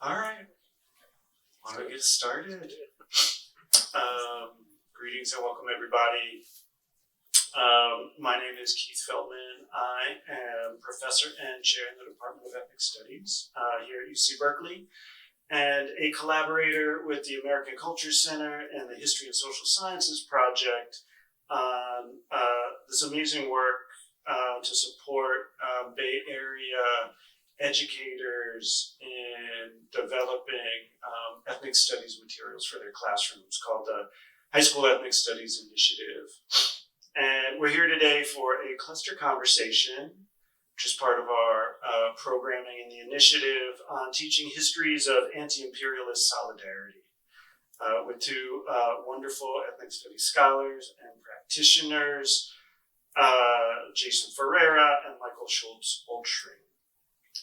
All right, why don't we get started? Greetings and welcome, everybody. My name is Keith Feldman. I am professor and chair in the Department of Ethnic Studies here at UC Berkeley, and a collaborator with the American Culture Center and the History and Social Sciences Project on this amazing work to support Bay Area educators in developing ethnic studies materials for their classrooms, called the High School Ethnic Studies Initiative. And we're here today for a cluster conversation, which is part of our programming in the initiative on teaching histories of anti-imperialist solidarity with two wonderful ethnic studies scholars and practitioners, Jason Ferreira and Michael Schulze-Oechtering.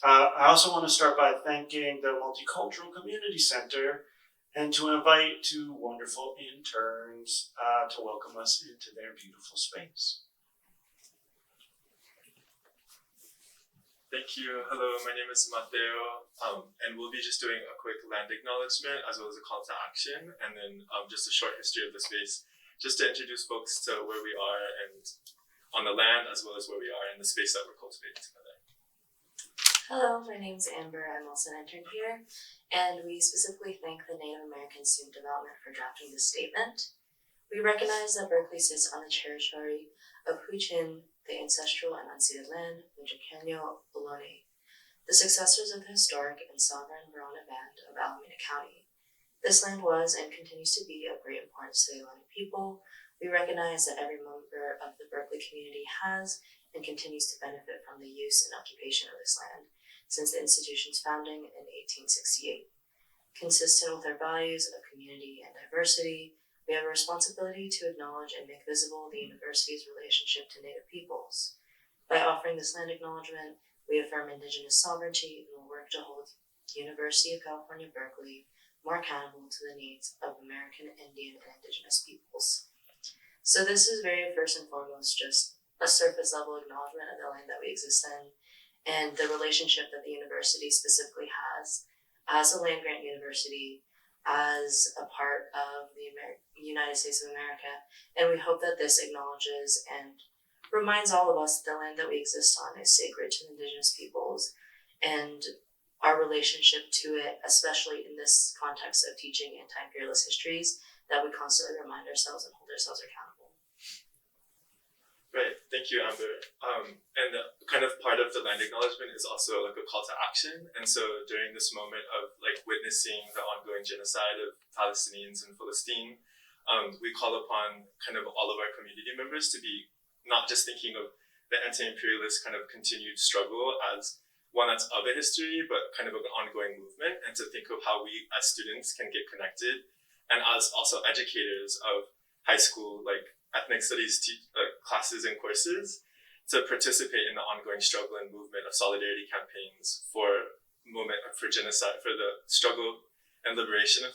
I also want to start by thanking the Multicultural Community Center and to invite two wonderful interns to welcome us into their beautiful space. Thank you. Hello, my name is Matteo, and we'll be just doing a quick land acknowledgement as well as a call to action, and then just a short history of the space, just to introduce folks to where we are and on the land as well as where we are in the space that we're cultivating together. Hello, my name's Amber. I'm also an intern here, and we specifically thank the Native American Student Development for drafting this statement. We recognize that Berkeley sits on the territory of Huichin, the ancestral and unceded land, Michiqueño Ohlone, the successors of the historic and sovereign Verona Band of Alameda County. This land was and continues to be of great importance to the Ohlone people. We recognize that every member of the Berkeley community has and continues to benefit from the use and occupation of this land since the institution's founding in 1868. Consistent with our values of community and diversity, we have a responsibility to acknowledge and make visible the university's relationship to Native peoples. By offering this land acknowledgement, we affirm Indigenous sovereignty and will work to hold the University of California, Berkeley more accountable to the needs of American Indian and Indigenous peoples. So this is very first and foremost just a surface level acknowledgement of the land that we exist in and the relationship that the university specifically has as a land-grant university, as a part of the United States of America. And we hope that this acknowledges and reminds all of us that the land that we exist on is sacred to Indigenous peoples and our relationship to it, especially in this context of teaching anti-imperialist histories, that we constantly remind ourselves and hold ourselves accountable. Right, thank you, Amber. And kind of part of the land acknowledgement is also like a call to action. And so during this moment of like witnessing the ongoing genocide of Palestinians in Palestine, we call upon kind of all of our community members to be not just thinking of the anti-imperialist kind of continued struggle as one that's of a history, but kind of an ongoing movement, and to think of how we as students can get connected, and as also educators of high school, like ethnic studies classes and courses, to participate in the ongoing struggle and movement of solidarity campaigns for genocide, for the struggle and liberation of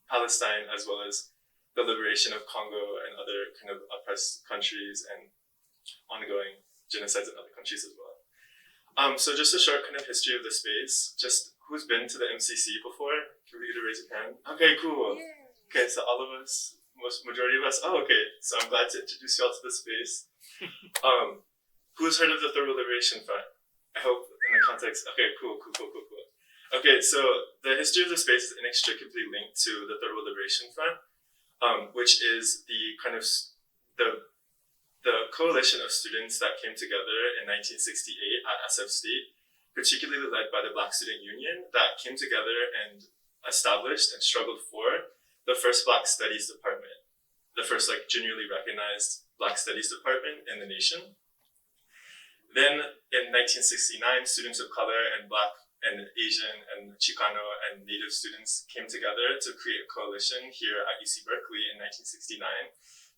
Palestine, as well as the liberation of Congo and other kind of oppressed countries and ongoing genocides in other countries as well. So just a short kind of history of the space. Just who's been to the MCC before? Can we get a raise of hand? Okay, cool. Yeah. Okay, so all of us, majority of us. Oh, okay. So I'm glad to introduce y'all to the space. Who's heard of the Thorough Liberation Front? I hope in the context. Okay, cool. Okay, so the history of the space is inextricably linked to the Thorough Liberation Front, which is the kind of the coalition of students that came together in 1968 at SF State, particularly led by the Black Student Union, that came together and established and struggled for the first Black Studies department, the first like genuinely recognized Black Studies department in the nation. Then in 1969, students of color and Black and Asian and Chicano and Native students came together to create a coalition here at UC Berkeley in 1969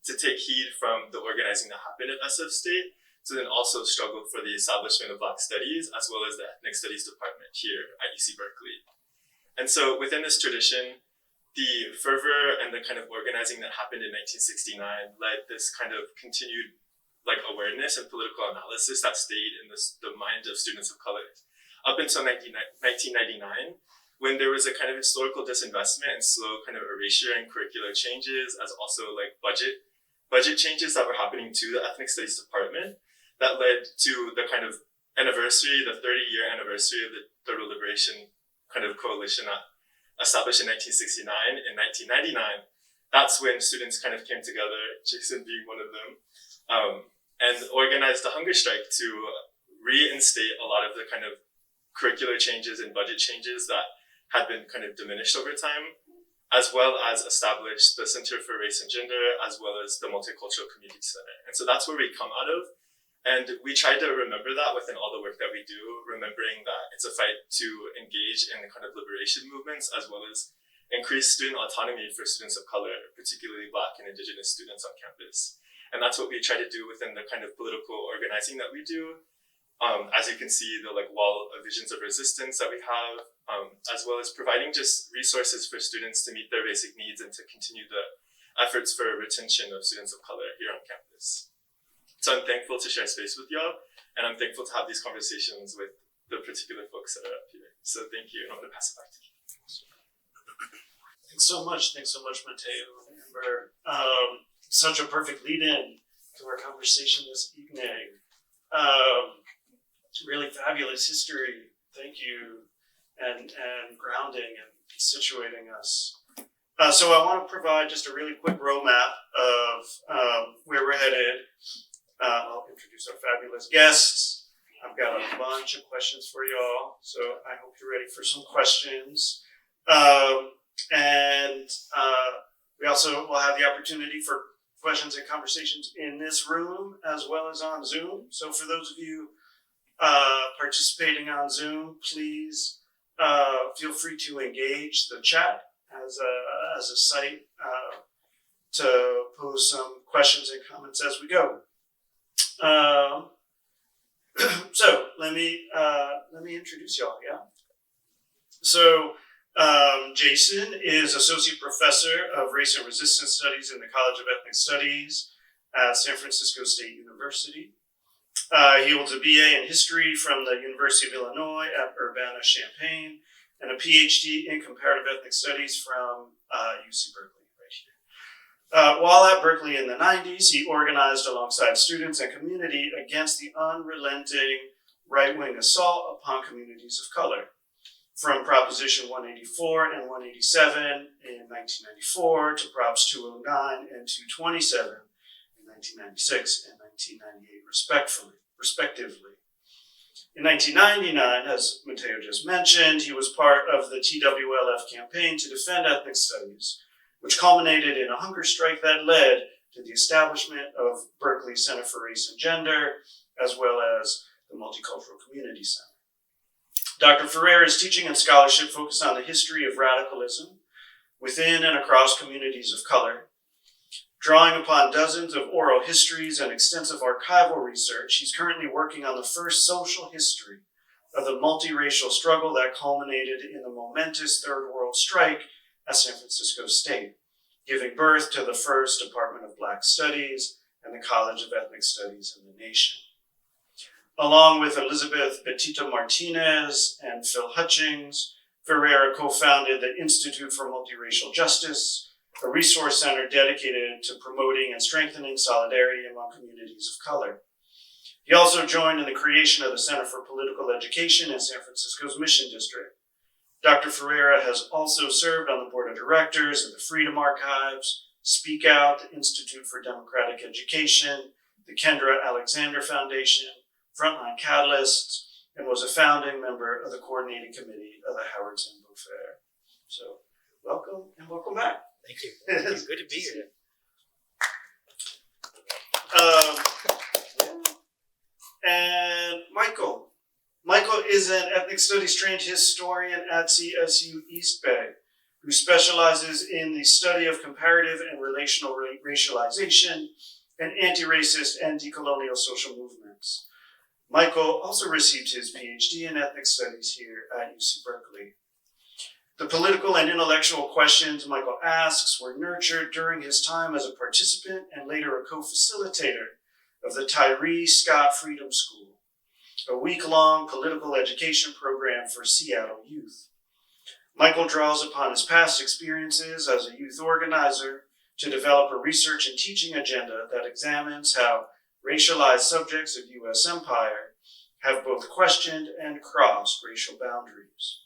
to take heed from the organizing that happened at SF State, to then also struggle for the establishment of Black Studies as well as the Ethnic Studies department here at UC Berkeley. And so within this tradition, the fervor and the kind of organizing that happened in 1969 led this kind of continued like awareness and political analysis that stayed in the mind of students of color. Up until 1999, when there was a kind of historical disinvestment and slow kind of erasure and curricular changes, as also like budget changes that were happening to the ethnic studies department, that led to the kind of anniversary, the 30-year anniversary of the Third Liberation kind of coalition established in 1969. In 1999, that's when students kind of came together, Jason being one of them, and organized a hunger strike to reinstate a lot of the kind of curricular changes and budget changes that had been kind of diminished over time, as well as establish the Center for Race and Gender, as well as the Multicultural Community Center. And so that's where we come out of. And we try to remember that within all the work that we do, remembering that it's a fight to engage in the kind of liberation movements, as well as increase student autonomy for students of color, particularly Black and Indigenous students on campus. And that's what we try to do within the kind of political organizing that we do. As you can see, the like wall of visions of resistance that we have, as well as providing just resources for students to meet their basic needs and to continue the efforts for retention of students of color here on campus. So I'm thankful to share space with y'all, and I'm thankful to have these conversations with the particular folks that are up here. So thank you, and I'm going to pass it back to you. Thanks so much, Mateo and Amber. Such a perfect lead-in to our conversation this evening. Really fabulous history. Thank you, and grounding and situating us. So I want to provide just a really quick roadmap of where we're headed. I'll introduce our fabulous guests. I've got a bunch of questions for y'all, so I hope you're ready for some questions. And we also will have the opportunity for questions and conversations in this room as well as on Zoom. So for those of you participating on Zoom, please feel free to engage the chat as a site to pose some questions and comments as we go. So let me introduce y'all. Yeah. So Jason is Associate Professor of Race and Resistance Studies in the College of Ethnic Studies at San Francisco State University. He holds a BA in History from the University of Illinois at Urbana-Champaign and a PhD in Comparative Ethnic Studies from UC Berkeley, right here. While at Berkeley in the 90s, he organized alongside students and community against the unrelenting right-wing assault upon communities of color. From Proposition 184 and 187 in 1994 to Props 209 and 227 in 1996 and 1998, respectively. In 1999, as Mateo just mentioned, he was part of the TWLF campaign to defend ethnic studies, which culminated in a hunger strike that led to the establishment of Berkeley Center for Race and Gender, as well as the Multicultural Community Center. Dr. Ferreira's teaching and scholarship focus on the history of radicalism within and across communities of color. Drawing upon dozens of oral histories and extensive archival research, he's currently working on the first social history of the multiracial struggle that culminated in the momentous Third World Strike at San Francisco State, giving birth to the first Department of Black Studies and the College of Ethnic Studies in the nation. Along with Elizabeth Betito Martinez and Phil Hutchings, Ferreira co-founded the Institute for Multiracial Justice, a resource center dedicated to promoting and strengthening solidarity among communities of color. He also joined in the creation of the Center for Political Education in San Francisco's Mission District. Dr. Ferreira has also served on the board of directors of the Freedom Archives, Speak Out, the Institute for Democratic Education, the Kendra Alexander Foundation, Frontline Catalysts, and was a founding member of the coordinating committee of the Howard Zinn Book Fair. So, welcome and welcome back. Thank you. Good to be here. And Michael. Michael is an ethnic studies trained historian at CSU East Bay, who specializes in the study of comparative and relational racialization and anti-racist and decolonial social movements. Michael also received his PhD in ethnic studies here at UC Berkeley. The political and intellectual questions Michael asks were nurtured during his time as a participant and later a co-facilitator of the Tyree Scott Freedom School, a week-long political education program for Seattle youth. Michael draws upon his past experiences as a youth organizer to develop a research and teaching agenda that examines how racialized subjects of U.S. empire have both questioned and crossed racial boundaries.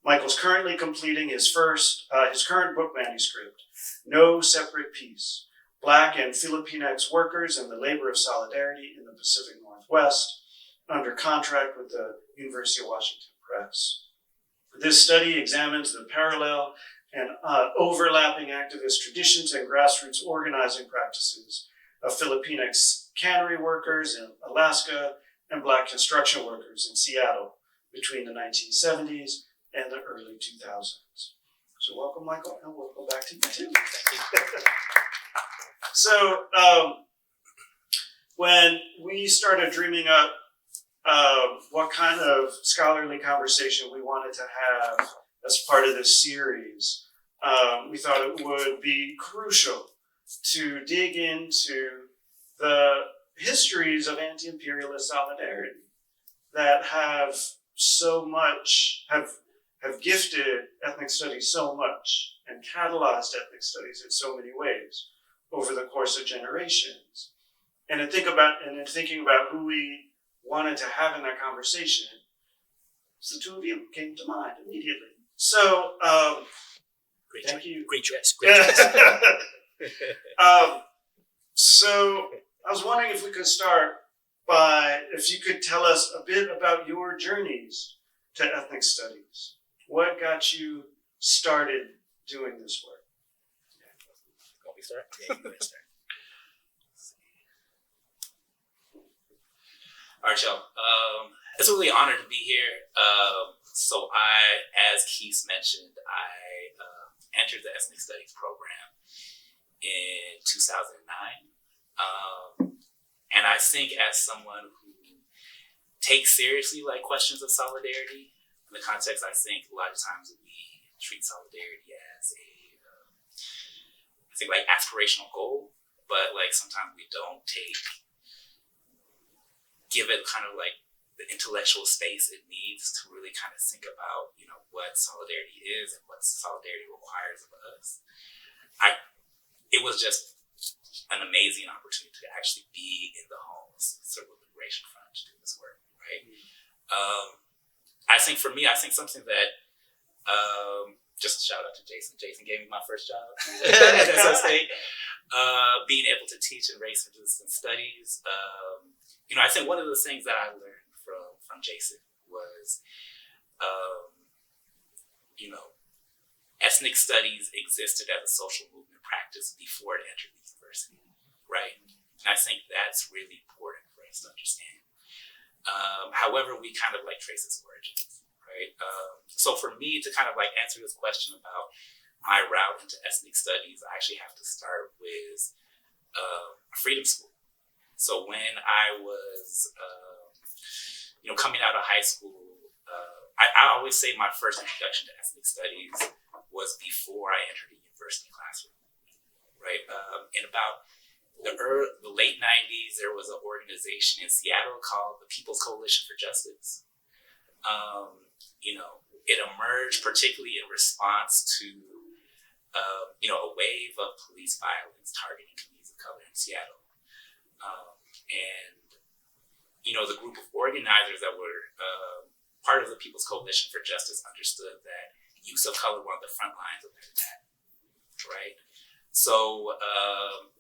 Michael's currently completing his current book manuscript, No Separate Peace, Black and Filipinx Workers and the Labor of Solidarity in the Pacific Northwest, under contract with the University of Washington Press. This study examines the parallel and overlapping activist traditions and grassroots organizing practices of Filipinx cannery workers in Alaska and Black construction workers in Seattle between the 1970s and the early 2000s. So welcome, Michael, and welcome back to you too. So when we started dreaming up what kind of scholarly conversation we wanted to have as part of this series, we thought it would be crucial to dig into the histories of anti-imperialist solidarity that have gifted ethnic studies so much and catalyzed ethnic studies in so many ways over the course of generations. And in thinking about who we wanted to have in that conversation, the two of you came to mind immediately. So, thank you. Great choice. Great choice. So I was wondering if we could start by, if you could tell us a bit about your journeys to ethnic studies. What got you started doing this work? Want me to start? Yeah, you go ahead and start. All right, y'all. It's really an honor to be here. So as Keith mentioned, I entered the ethnic studies program in 2009. And I think as someone who takes seriously like questions of solidarity, in the context, I think a lot of times we treat solidarity as I think like aspirational goal, but like sometimes we don't give it kind of like the intellectual space it needs to really kind of think about, what solidarity is and what solidarity requires of us. It was just an amazing opportunity to actually be in the Homeless Circle Liberation Front to do this work, right? I think for me, something that, just a shout out to Jason. Jason gave me my first job at SO State. Being able to teach in race and resistance studies. I think one of the things that I learned from Jason was, ethnic studies existed as a social movement practice before it entered the university, right? And I think that's really important for us to understand. However, we kind of like trace its origins, right? So for me to kind of like answer this question about my route into ethnic studies, I actually have to start with Freedom School. So when I was, coming out of high school, I always say my first introduction to ethnic studies was before I entered the university classroom, right? In about the late 90s, there was an organization in Seattle called the People's Coalition for Justice. It emerged particularly in response to, a wave of police violence targeting communities of color in Seattle. The group of organizers that were part of the People's Coalition for Justice understood that youth of color were on the front lines of that attack, right? So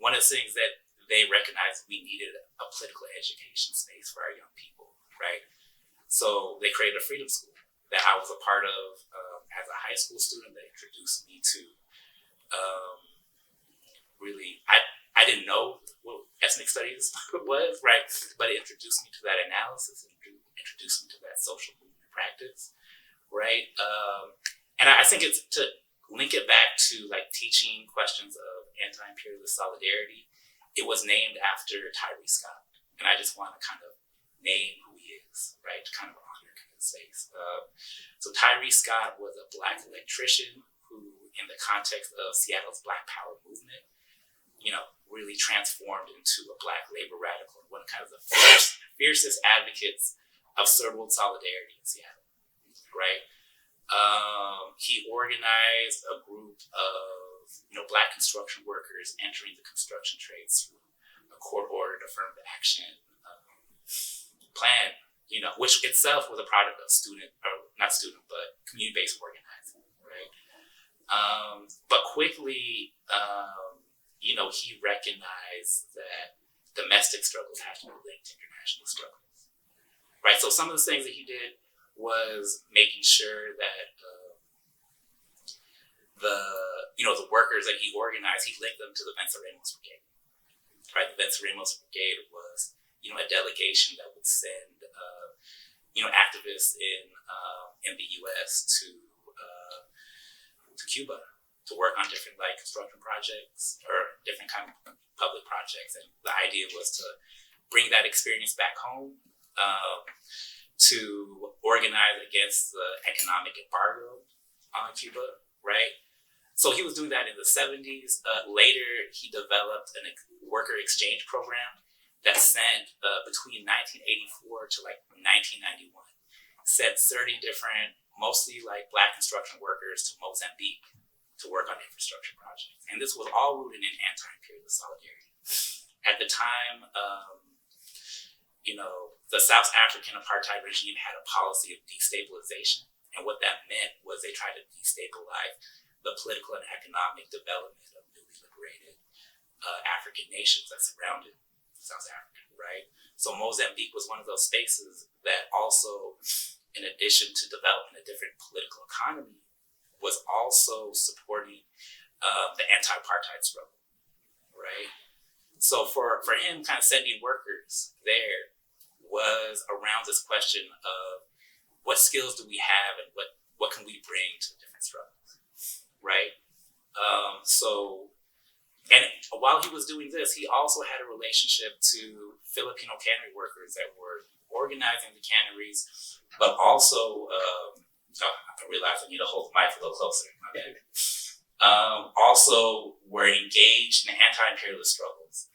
one of the things that they recognized, we needed a political education space for our young people, right? So they created a Freedom School that I was a part of as a high school student. That introduced me to I didn't know what ethnic studies was, right? But it introduced me to that analysis, and introduced me to that social movement practice, right? And I think it's to link it back to like teaching questions of anti-imperialist solidarity. It was named after Tyree Scott, and I just want to kind of name who he is, right? To kind of honor kind of space. So Tyree Scott was a Black electrician who, in the context of Seattle's Black Power movement, really transformed into a Black labor radical, one of kind of the fiercest advocates of third world solidarity in Seattle, right? he organized a group of Black construction workers entering the construction trades through a court-ordered affirmative action plan, which itself was a product of community-based organizing, right? But quickly, he recognized that domestic struggles have to be linked to international struggles, right? So some of the things that he did was making sure that the workers that he organized, he linked them to the Venceremos Brigade, right? The Venceremos Brigade was, a delegation that would send, activists in the U.S. to Cuba to work on different construction projects or different kind of public projects, and the idea was to bring that experience back home, to organize against the economic embargo on Cuba, right? So he was doing that in the 70s. Later, he developed a worker exchange program that sent between 1984 to 1991, sent 30 different, mostly Black construction workers to Mozambique to work on infrastructure projects. And this was all rooted in anti-imperialist solidarity. At the time, the South African apartheid regime had a policy of destabilization. And what that meant was they tried to destabilize the political and economic development of newly liberated African nations that surrounded South Africa, right? So Mozambique was one of those spaces that also, in addition to developing a different political economy, was also supporting the anti-apartheid struggle, right? So for him, kind of sending workers there was around this question of what skills do we have and what can we bring to the different struggles, right? And while he was doing this, he also had a relationship to Filipino cannery workers that were organizing the canneries, but also, I realized I need to hold the mic a little closer, my bad. Also were engaged in anti-imperialist struggles,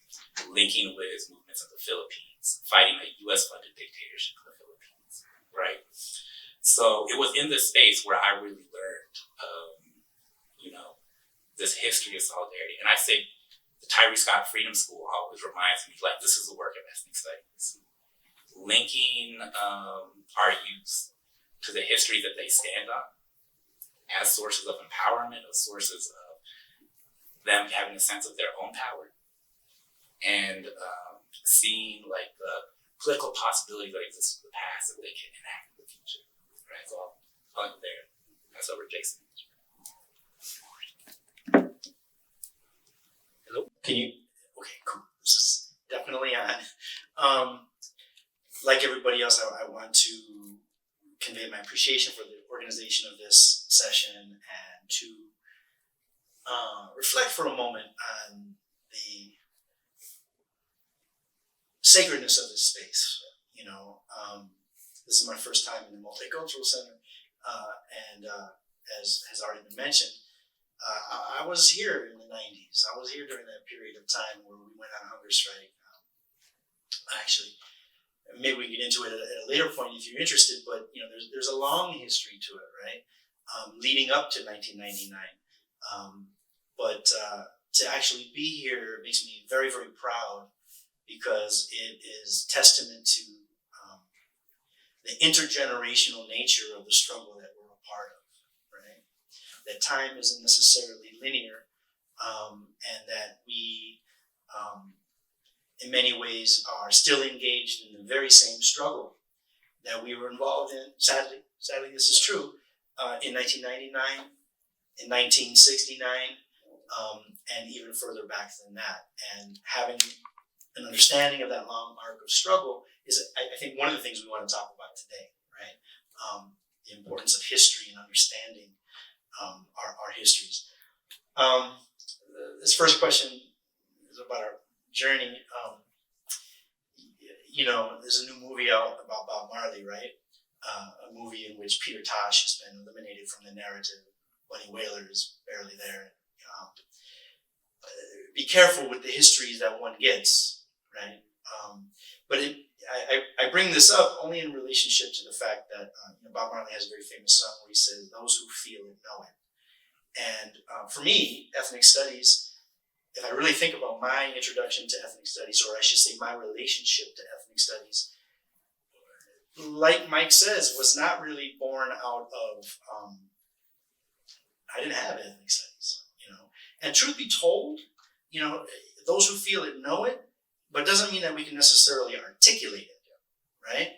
linking with movements of the Philippines, fighting a US-funded dictatorship in the Philippines, right? So it was in this space where I really learned, this history of solidarity. And I say the Tyree Scott Freedom School always reminds me, this is the work of ethnic studies. Linking our youth to the history that they stand on as sources of empowerment, as sources of them having a sense of their own power, and seeing the political possibilities that exist in the past that they can enact in the future. Right? So I'll end there. That's over, Jason. Hello? Can you? Okay, cool. This is definitely on. Like everybody else, I want to convey my appreciation for the organization of this session and to reflect for a moment on the sacredness of this space. This is my first time in the Multicultural Center, and as has already been mentioned, I was here in the 90s. I was here during that period of time where we went on hunger strike. Actually, maybe we can get into it at a later point if you're interested, but there's a long history to it, right? Leading up to 1999. But to actually be here makes me very, very proud because it is testament to the intergenerational nature of the struggle that we're a part of, right? That time isn't necessarily linear, and that we, in many ways, are still engaged in the very same struggle that we were involved in. Sadly, this is true. In 1999, in 1969, and even further back than that. And having an understanding of that long arc of struggle is, I think, one of the things we want to talk about today, right? The importance of history and understanding our histories. This first question is about our journey. There's a new movie out about Bob Marley, right? A movie in which Peter Tosh has been eliminated from the narrative. Bunny Wailer is barely there. Be careful with the histories that one gets, right? But I bring this up only in relationship to the fact that Bob Marley has a very famous song where he says, "Those who feel it know it." And for me, ethnic studies, if I really think about my introduction to ethnic studies, or I should say my relationship to ethnic studies, like Mike says, was not really born out of, I didn't have ethnic studies, And truth be told, those who feel it know it, but it doesn't mean that we can necessarily articulate it, right?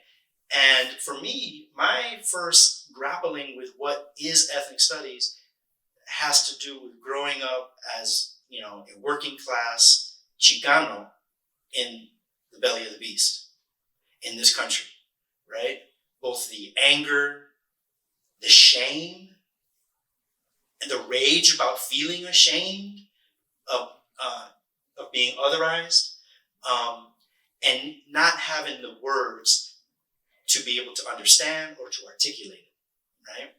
And for me, my first grappling with what is ethnic studies has to do with growing up as, a working class Chicano in the belly of the beast in this country, right? Both the anger, the shame, and the rage about feeling ashamed of being otherized, and not having the words to be able to understand or to articulate it, right?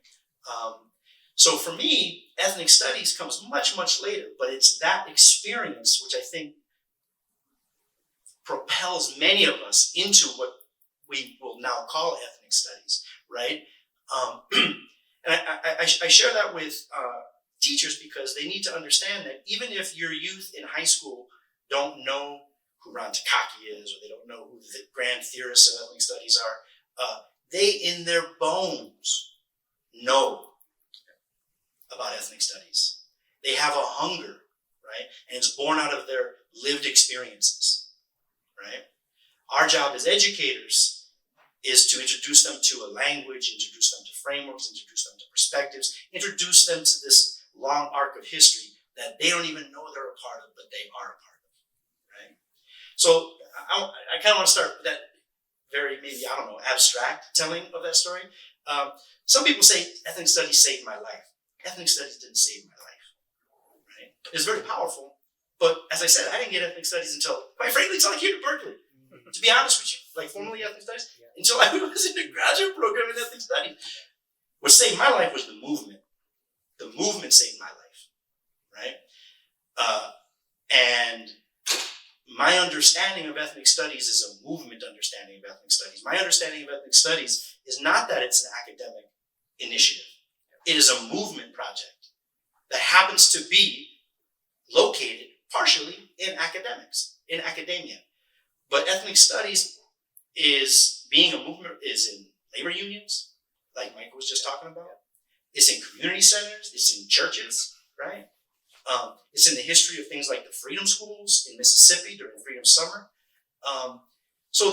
So for me, ethnic studies comes much, much later, but it's that experience which I think propels many of us into what we will now call ethnic studies, right? And I share that with teachers because they need to understand that even if your youth in high school don't know who Ron Takaki is, or they don't know who the grand theorists of ethnic studies are, they in their bones know about ethnic studies. They have a hunger, right? And it's born out of their lived experiences, right? Our job as educators is to introduce them to a language, introduce them to frameworks, introduce them to perspectives, introduce them to this long arc of history that they don't even know they're a part of, but they are a part of, right? So I kind of want to start with that very, maybe, abstract telling of that story. Some people say ethnic studies saved my life. Ethnic studies didn't save my life, right? It was very powerful, but as I said, I didn't get ethnic studies quite frankly, until I came to Berkeley. To be honest with you, like formally ethnic studies, until I was in the graduate program in ethnic studies. What saved my life was the movement. The movement saved my life, right? And my understanding of ethnic studies is a movement understanding of ethnic studies. My understanding of ethnic studies is not that it's an academic initiative. It is a movement project that happens to be located partially in academia. But ethnic studies is being a movement, is in labor unions, like Mike was just talking about. It's in community centers, it's in churches, right? It's in the history of things like the Freedom Schools in Mississippi during Freedom Summer. So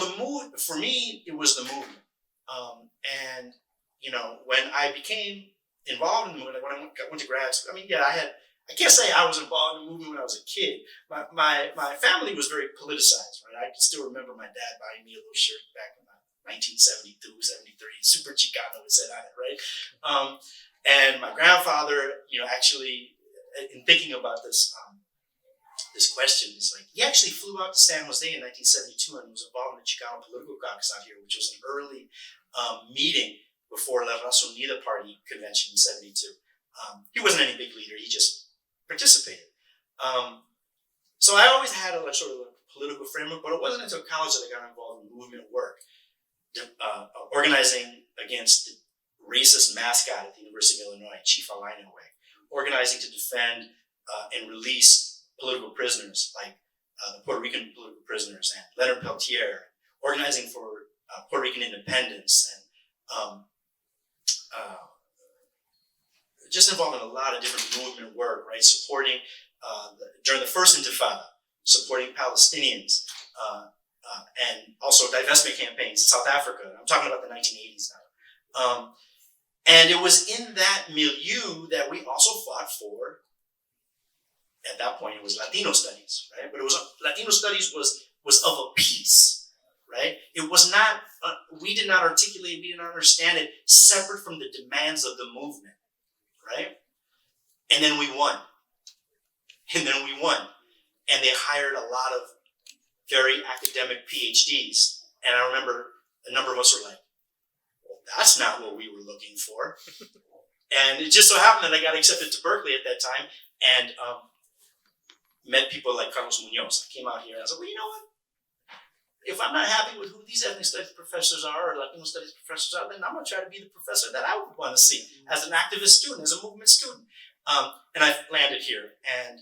for me, it was the movement. And, when I became involved in the movement, when I went to grad school, I can't say I was involved in the movement when I was a kid. My family was very politicized, right? I can still remember my dad buying me a little shirt back in 1972, 73, Super Chicano, it said on it, right? And my grandfather, actually, in thinking about this question, is like, he actually flew out to San Jose in 1972 and was involved in the Chicano political caucus out here, which was an early meeting before La Raza Unida Party convention in 72. He wasn't any big leader, he just participated. So I always had a sort of a political framework, but it wasn't until college that I got involved in movement work, organizing against the racist mascot at the University of Illinois, Chief Alainaway, organizing to defend and release political prisoners like the Puerto Rican political prisoners and Leonard Peltier, organizing for Puerto Rican independence, and just involved in a lot of different movement work, right? Supporting, during the first Intifada, supporting Palestinians, and also divestment campaigns in South Africa. I'm talking about the 1980s now. And it was in that milieu that we also fought for, at that point it was Latino studies, right? But Latino studies was of a piece, right? It was not, we did not articulate, we did not understand it separate from the demands of the movement, right? And then we won. And they hired a lot of very academic PhDs. And I remember a number of us were like, well, that's not what we were looking for. And it just so happened that I got accepted to Berkeley at that time and met people like Carlos Munoz. I came out here and I was like, well, you know what? if I'm not happy with who these ethnic studies professors are or Latino studies professors are, then I'm going to try to be the professor that I would want to see as an activist student, as a movement student. And I've landed here and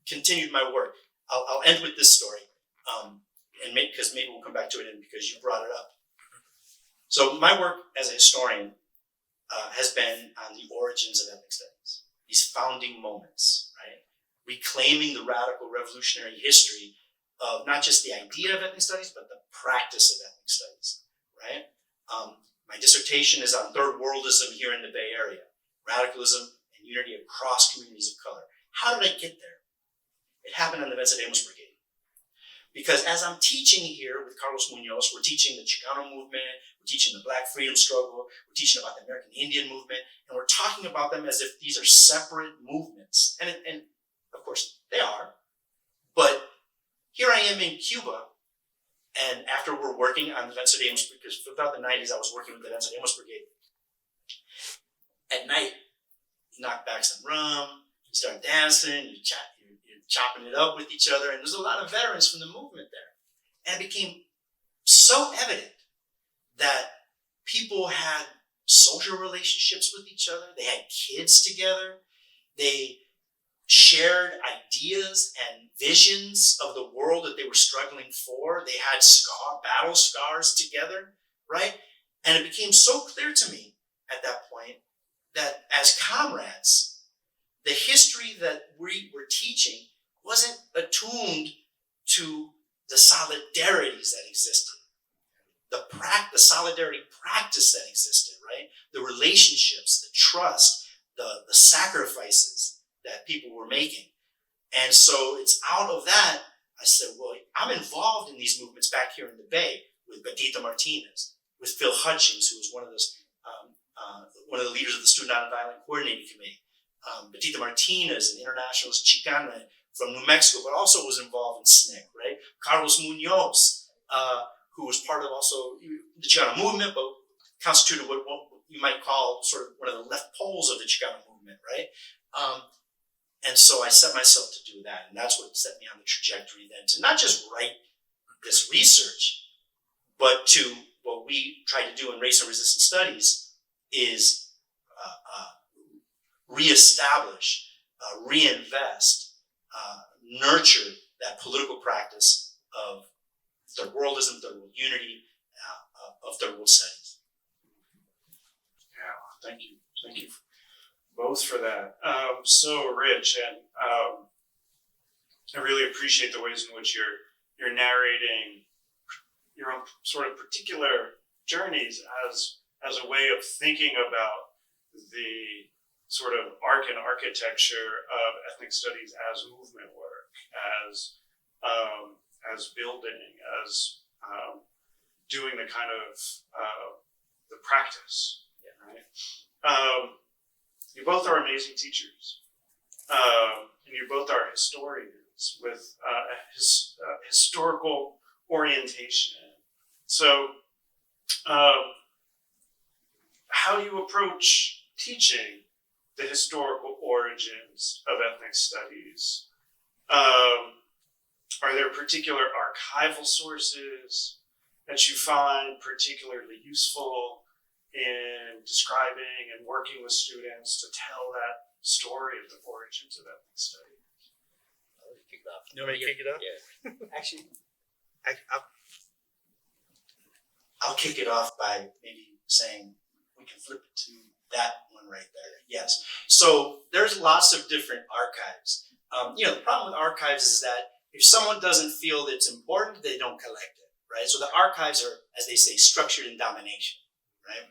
continued my work. I'll end with this story, and because maybe we'll come back to it because you brought it up. So my work as a historian has been on the origins of ethnic studies, these founding moments, right? Reclaiming the radical revolutionary history of not just the idea of ethnic studies, but the practice of ethnic studies, right? My dissertation is on third worldism here in the Bay Area, radicalism and unity across communities of color. How did I get there? It happened on the Vencedemos Brigade. Because as I'm teaching here with Carlos Munoz, we're teaching the Chicano movement, we're teaching the Black freedom struggle, we're teaching about the American Indian movement, and we're talking about them as if these are separate movements. And of course, they are. But here I am in Cuba, and after we're working on the Vencedemos, because throughout the 90s I was working with the Vencedemos Brigade. At night, you knock back some rum, you start dancing, you're chopping it up with each other, and there's a lot of veterans from the movement there. And it became so evident that people had social relationships with each other, they had kids together, they shared ideas and visions of the world that they were struggling for, they had battle scars together, right? And it became so clear to me at that point that as comrades, the history that we were teaching wasn't attuned to the solidarities that existed, the solidarity practice that existed, right? The relationships, the trust, the sacrifices that people were making. And so it's out of that, I said, well, I'm involved in these movements back here in the Bay with Betita Martinez, with Phil Hutchings, who was one of the leaders of the Student Nonviolent Coordinating Committee. Betita Martinez, an internationalist Chicana from New Mexico, but also was involved in SNCC, right? Carlos Munoz, who was part of also the Chicano movement, but constituted what you might call sort of one of the left poles of the Chicano movement, right? And so I set myself to do that, and that's what set me on the trajectory then to not just write this research, but to what we try to do in race and resistance studies is reestablish, reinvest, nurture that political practice of third worldism, third world unity, of third world studies. Yeah, thank you both for that. So rich, and I really appreciate the ways in which you're narrating your own sort of particular journeys as a way of thinking about the sort of arc and architecture of ethnic studies as movement work, as building, as doing the kind of the practice, right? You both are amazing teachers, and you both are historians with historical orientation. So, how do you approach teaching the historical origins of ethnic studies? Are there particular archival sources that you find particularly useful in describing and working with students to tell that story of the origins of ethnic studies? I'll kick it off. You want me to kick it off? Yeah. Actually, I'll kick it off by maybe saying we can flip it to that one right there. Yes. So there's lots of different archives. The problem with archives is that if someone doesn't feel that it's important, they don't collect it, right? So the archives are, as they say, structured in domination, right?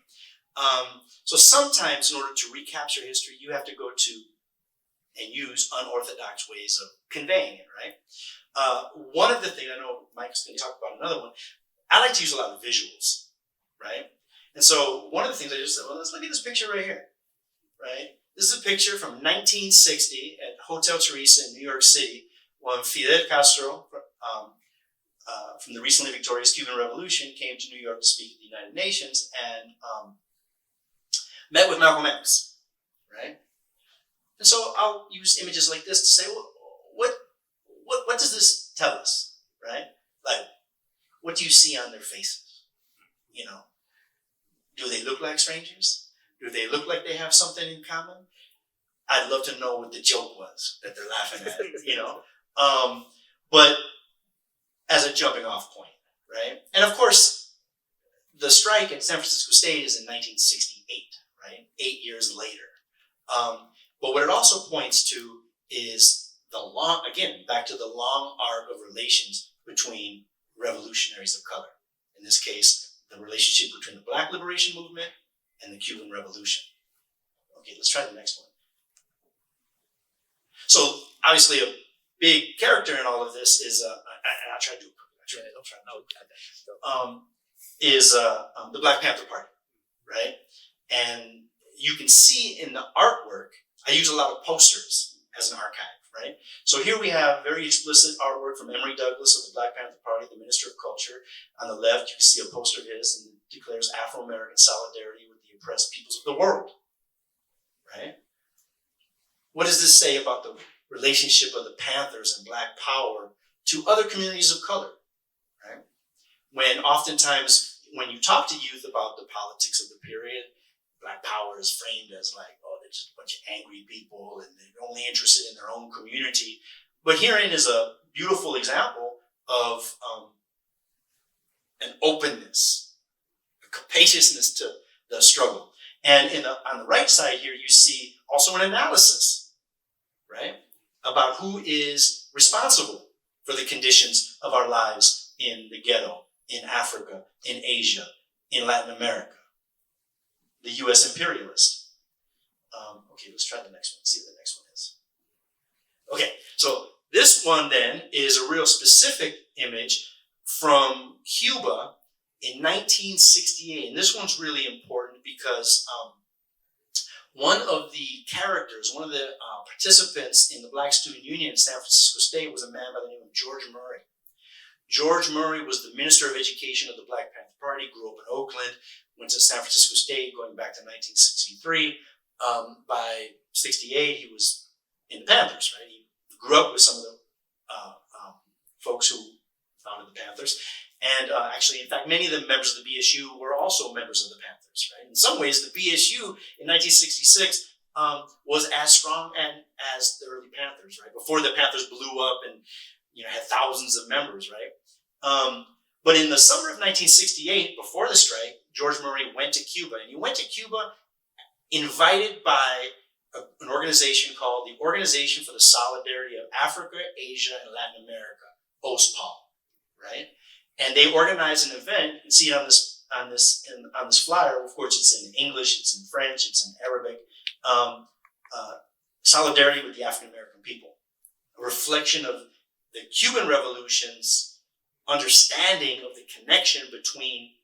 So sometimes in order to recapture history, you have to go to and use unorthodox ways of conveying it, right? One of the things, I know Mike's going to talk about another one, I like to use a lot of visuals, right? And so one of the things I just said, well, let's look at this picture right here, right? This is a picture from 1960 at Hotel Teresa in New York City when Fidel Castro, from the recently victorious Cuban Revolution, came to New York to speak at the United Nations and met with Malcolm X, right? And so I'll use images like this to say, well, what does this tell us, right? Like, what do you see on their faces? You know, do they look like strangers? Do they look like they have something in common? I'd love to know what the joke was that they're laughing at, you know? But as a jumping off point, right? And of course, the strike at San Francisco State is in 1968, right? 8 years later. But what it also points to is back to the long arc of relations between revolutionaries of color. In this case, the relationship between the Black Liberation Movement and the Cuban Revolution. Okay, let's try the next one. So obviously a big character in all of this is, and I'll try to do it quickly. Is the Black Panther Party, right? And you can see in the artwork, I use a lot of posters as an archive, right? So here we have very explicit artwork from Emory Douglas of the Black Panther Party, the Minister of Culture. On the left, you can see a poster of his and it declares Afro-American solidarity with the oppressed peoples of the world, right? What does this say about the relationship of the Panthers and Black power to other communities of color, right? When oftentimes, when you talk to youth about the politics of the period, Black power is framed as like, oh, they're just a bunch of angry people and they're only interested in their own community. But herein is a beautiful example of an openness, a capaciousness to the struggle. And on the right side here, you see also an analysis, right, about who is responsible for the conditions of our lives in the ghetto, in Africa, in Asia, in Latin America. The U.S. imperialist. Okay, let's try the next one, see what the next one is. Okay, so this one then is a real specific image from Cuba in 1968. And this one's really important because one of the characters, one of the participants in the Black Student Union in San Francisco State was a man by the name of George Murray. George Murray was the Minister of Education of the Black Panther Party, grew up in Oakland, went to San Francisco State going back to 1963. By 68, he was in the Panthers, right? He grew up with some of the folks who founded the Panthers. And actually, in fact, many of the members of the BSU were also members of the Panthers, right? In some ways, the BSU in 1966 was as strong as the early Panthers, right? Before the Panthers blew up and had thousands of members, right? But in the summer of 1968, before the strike, George Murray went to Cuba. And he went to Cuba invited by an organization called the Organization for the Solidarity of Africa, Asia, and Latin America, OSPAL, right? And they organized an event. You can see it on this flyer. Of course, it's in English, it's in French, it's in Arabic. Solidarity with the African American people, a reflection of the Cuban Revolution's understanding of the connection between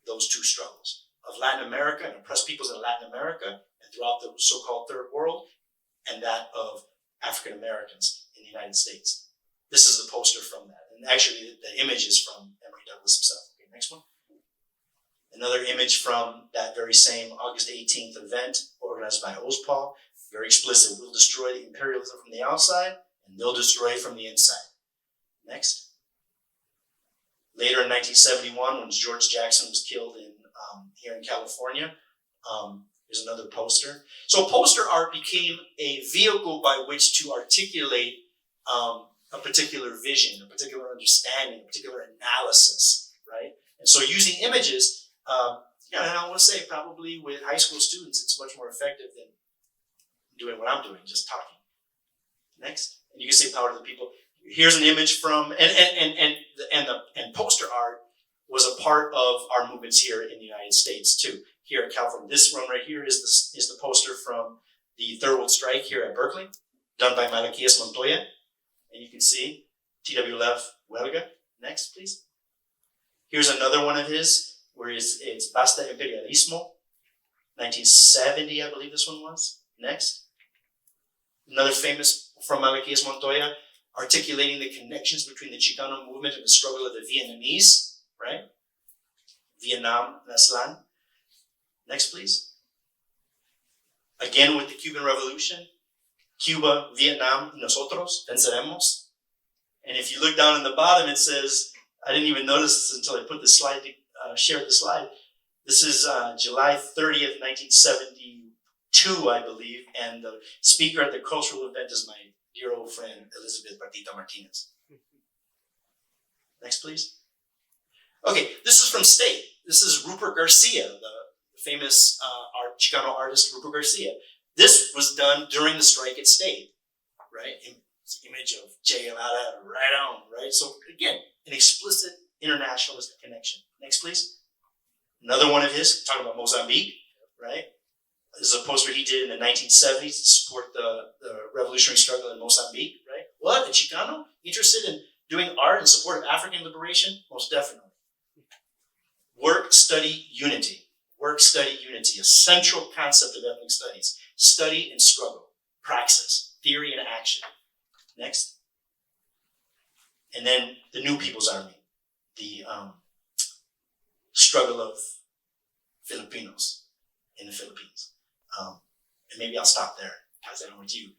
those two struggles of Latin America and oppressed peoples in Latin America and throughout the so-called Third World, and that of African Americans in the United States. This is the poster from that. And actually, the image is from Emory Douglas himself. Okay, next one. Another image from that very same August 18th event organized by OSPAL. Very explicit. We'll destroy the imperialism from the outside, and they'll destroy it from the inside. Next. Later in 1971, when George Jackson was killed here in California, there's another poster. So poster art became a vehicle by which to articulate a particular vision, a particular understanding, a particular analysis, right? And so using images, and I want to say probably with high school students, it's much more effective than doing what I'm doing, just talking. Next, and you can say power to the people. Here's an image from, and poster art was a part of our movements here in the United States too. Here in California, this one right here is the poster from the Third World Strike here at Berkeley, done by Malaquías Montoya, and you can see TWLF Huelga. Next, please. Here's another one of his, where it's Basta Imperialismo, 1970, I believe this one was. Next. Another famous from Malaquías Montoya, articulating the connections between the Chicano movement and the struggle of the Vietnamese, right? Vietnam, Naslan. Next, please. Again with the Cuban Revolution. Cuba, Vietnam, nosotros, venceremos. And if you look down in the bottom, it says, I didn't even notice this until I put the slide, shared the slide. This is July 30th, 1972, I believe, and the speaker at the cultural event is my dear old friend, Elizabeth Partita Martinez. Next, please. Okay, this is from State. This is Rupert Garcia, the famous Chicano artist Rupert Garcia. This was done during the strike at State, right? It's the image of Che Guevara right on, right? So again, an explicit internationalist connection. Next, please. Another one of his, talking about Mozambique, right? This is a poster he did in the 1970s to support the revolutionary struggle in Mozambique, right? What, a Chicano? Interested in doing art in support of African liberation? Most definitely. Work, study, unity. Work, study, unity, a central concept of ethnic studies. Study and struggle, praxis, theory and action. Next. And then the New People's Army, the struggle of Filipinos in the Philippines. And maybe I'll stop there. Pass that over to you.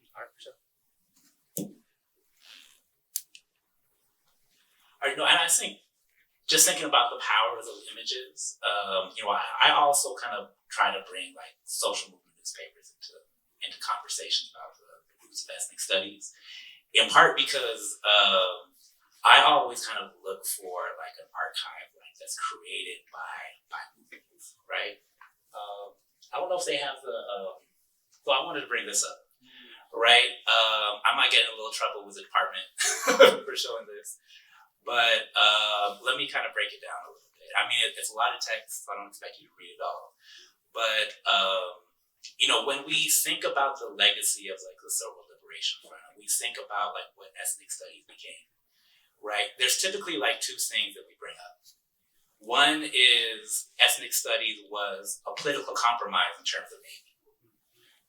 All right, no, and I think just thinking about the power of those images, I also kind of try to bring like social movement newspapers into conversations about the roots of ethnic studies. In part because I always kind of look for like an archive like that's created by movements, right? I don't know if they have the. So I wanted to bring this up, right? I might get in a little trouble with the department for showing this. But let me kind of break it down a little bit. I mean, it's a lot of text, so I don't expect you to read it all. But, when we think about the legacy of like the Civil Liberation Front, we think about like what ethnic studies became, right? There's typically like two things that we bring up. One is ethnic studies was a political compromise in terms of name,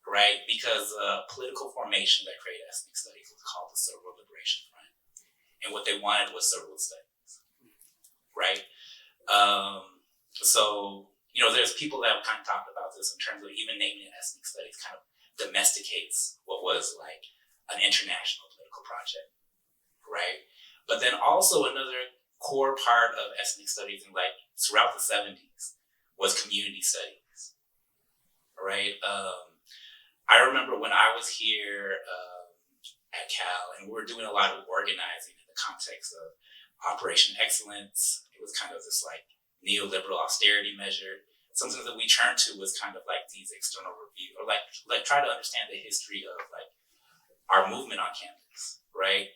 right? Because political formation that created ethnic studies was called the Civil Liberation Front. And what they wanted was civil studies, right? There's people that have kind of talked about this in terms of even naming ethnic studies kind of domesticates what was like an international political project, right? But then also another core part of ethnic studies in like throughout the 70s was community studies, right? I remember when I was here at Cal and we were doing a lot of organizing in the context of Operation Excellence. It was kind of this like neoliberal austerity measure. Something that we turned to was kind of like these external review or like try to understand the history of like our movement on campus, right?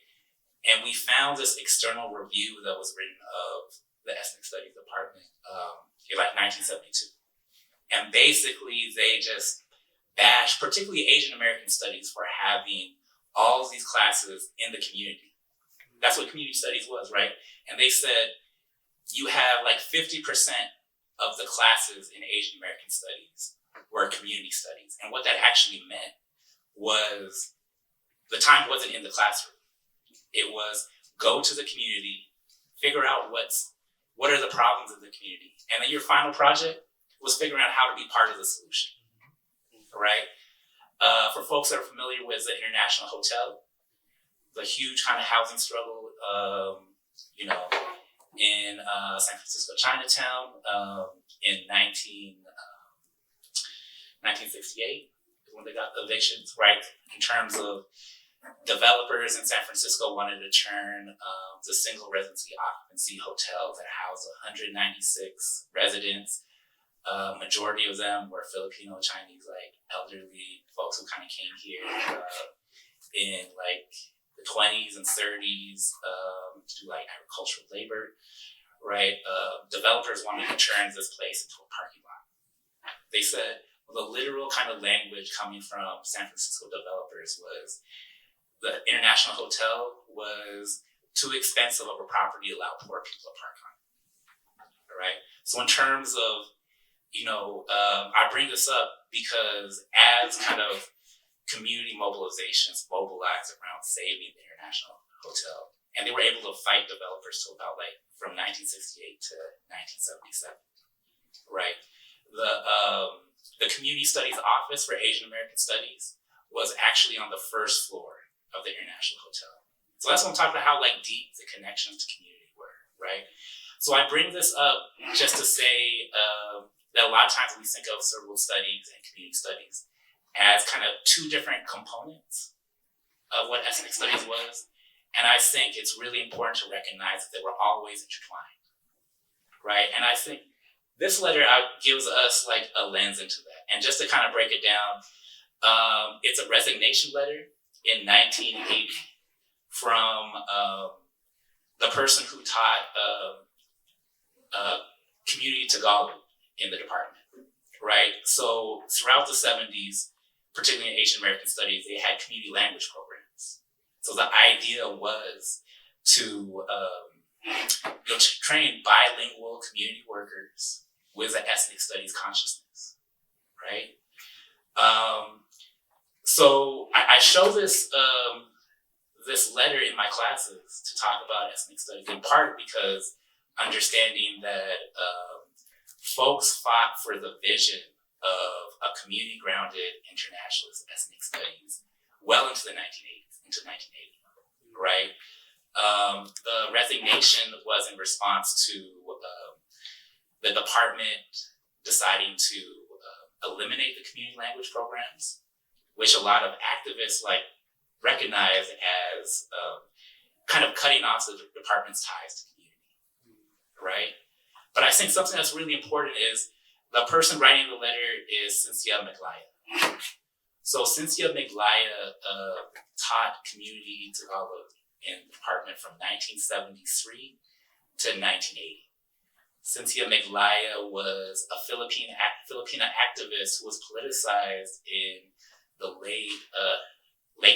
And we found this external review that was written of the ethnic studies department in like 1972. And basically they just bashed, particularly Asian American studies, for having all of these classes in the community. That's what community studies was, right? And they said you have like 50% of the classes in Asian American studies were community studies. And what that actually meant was the time wasn't in the classroom. It was go to the community, figure out what are the problems of the community. And then your final project was figuring out how to be part of the solution, right? For folks that are familiar with the International Hotel, the huge kind of housing struggle, in San Francisco Chinatown in 1968 is when they got evictions, right? In terms of developers in San Francisco wanted to turn the single residency occupancy hotel that housed 196 residents. Majority of them were Filipino, Chinese, like elderly folks who kind of came here in like the 20s and 30s to do like agricultural labor, right? Developers wanted to turn this place into a parking lot. They said the literal kind of language coming from San Francisco developers was the International Hotel was too expensive of a property to allow poor people to park on, right? So in terms of, I bring this up because as kind of community mobilizations mobilized around saving the International Hotel, and they were able to fight developers till about like from 1968 to 1977, right? The Community Studies Office for Asian American Studies was actually on the first floor of the International Hotel. So that's what I'm talking about, how like deep the connections to community were, right? So I bring this up just to say that a lot of times we think of third world studies and community studies as kind of two different components of what ethnic studies was. And I think it's really important to recognize that they were always intertwined, right? And I think this letter gives us like a lens into that. And just to kind of break it down, it's a resignation letter in 1980 from the person who taught community Tagalog in the department, right? So throughout the 70s, particularly in Asian American studies, they had community language programs. So the idea was to train bilingual community workers with an ethnic studies consciousness, right? So I show this this letter in my classes to talk about ethnic studies, in part because understanding that folks fought for the vision of a community-grounded internationalist ethnic studies well into the 1980s, into 1980, right? The resignation was in response to the department deciding to eliminate the community language programs, which a lot of activists like recognize as kind of cutting off the department's ties to community, right? But I think something that's really important is the person writing the letter is Cynthia Miglaya. So Cynthia Miglaya taught community Tagalog in the department from 1973 to 1980. Cynthia Miglaya was a Filipina activist who was politicized in the late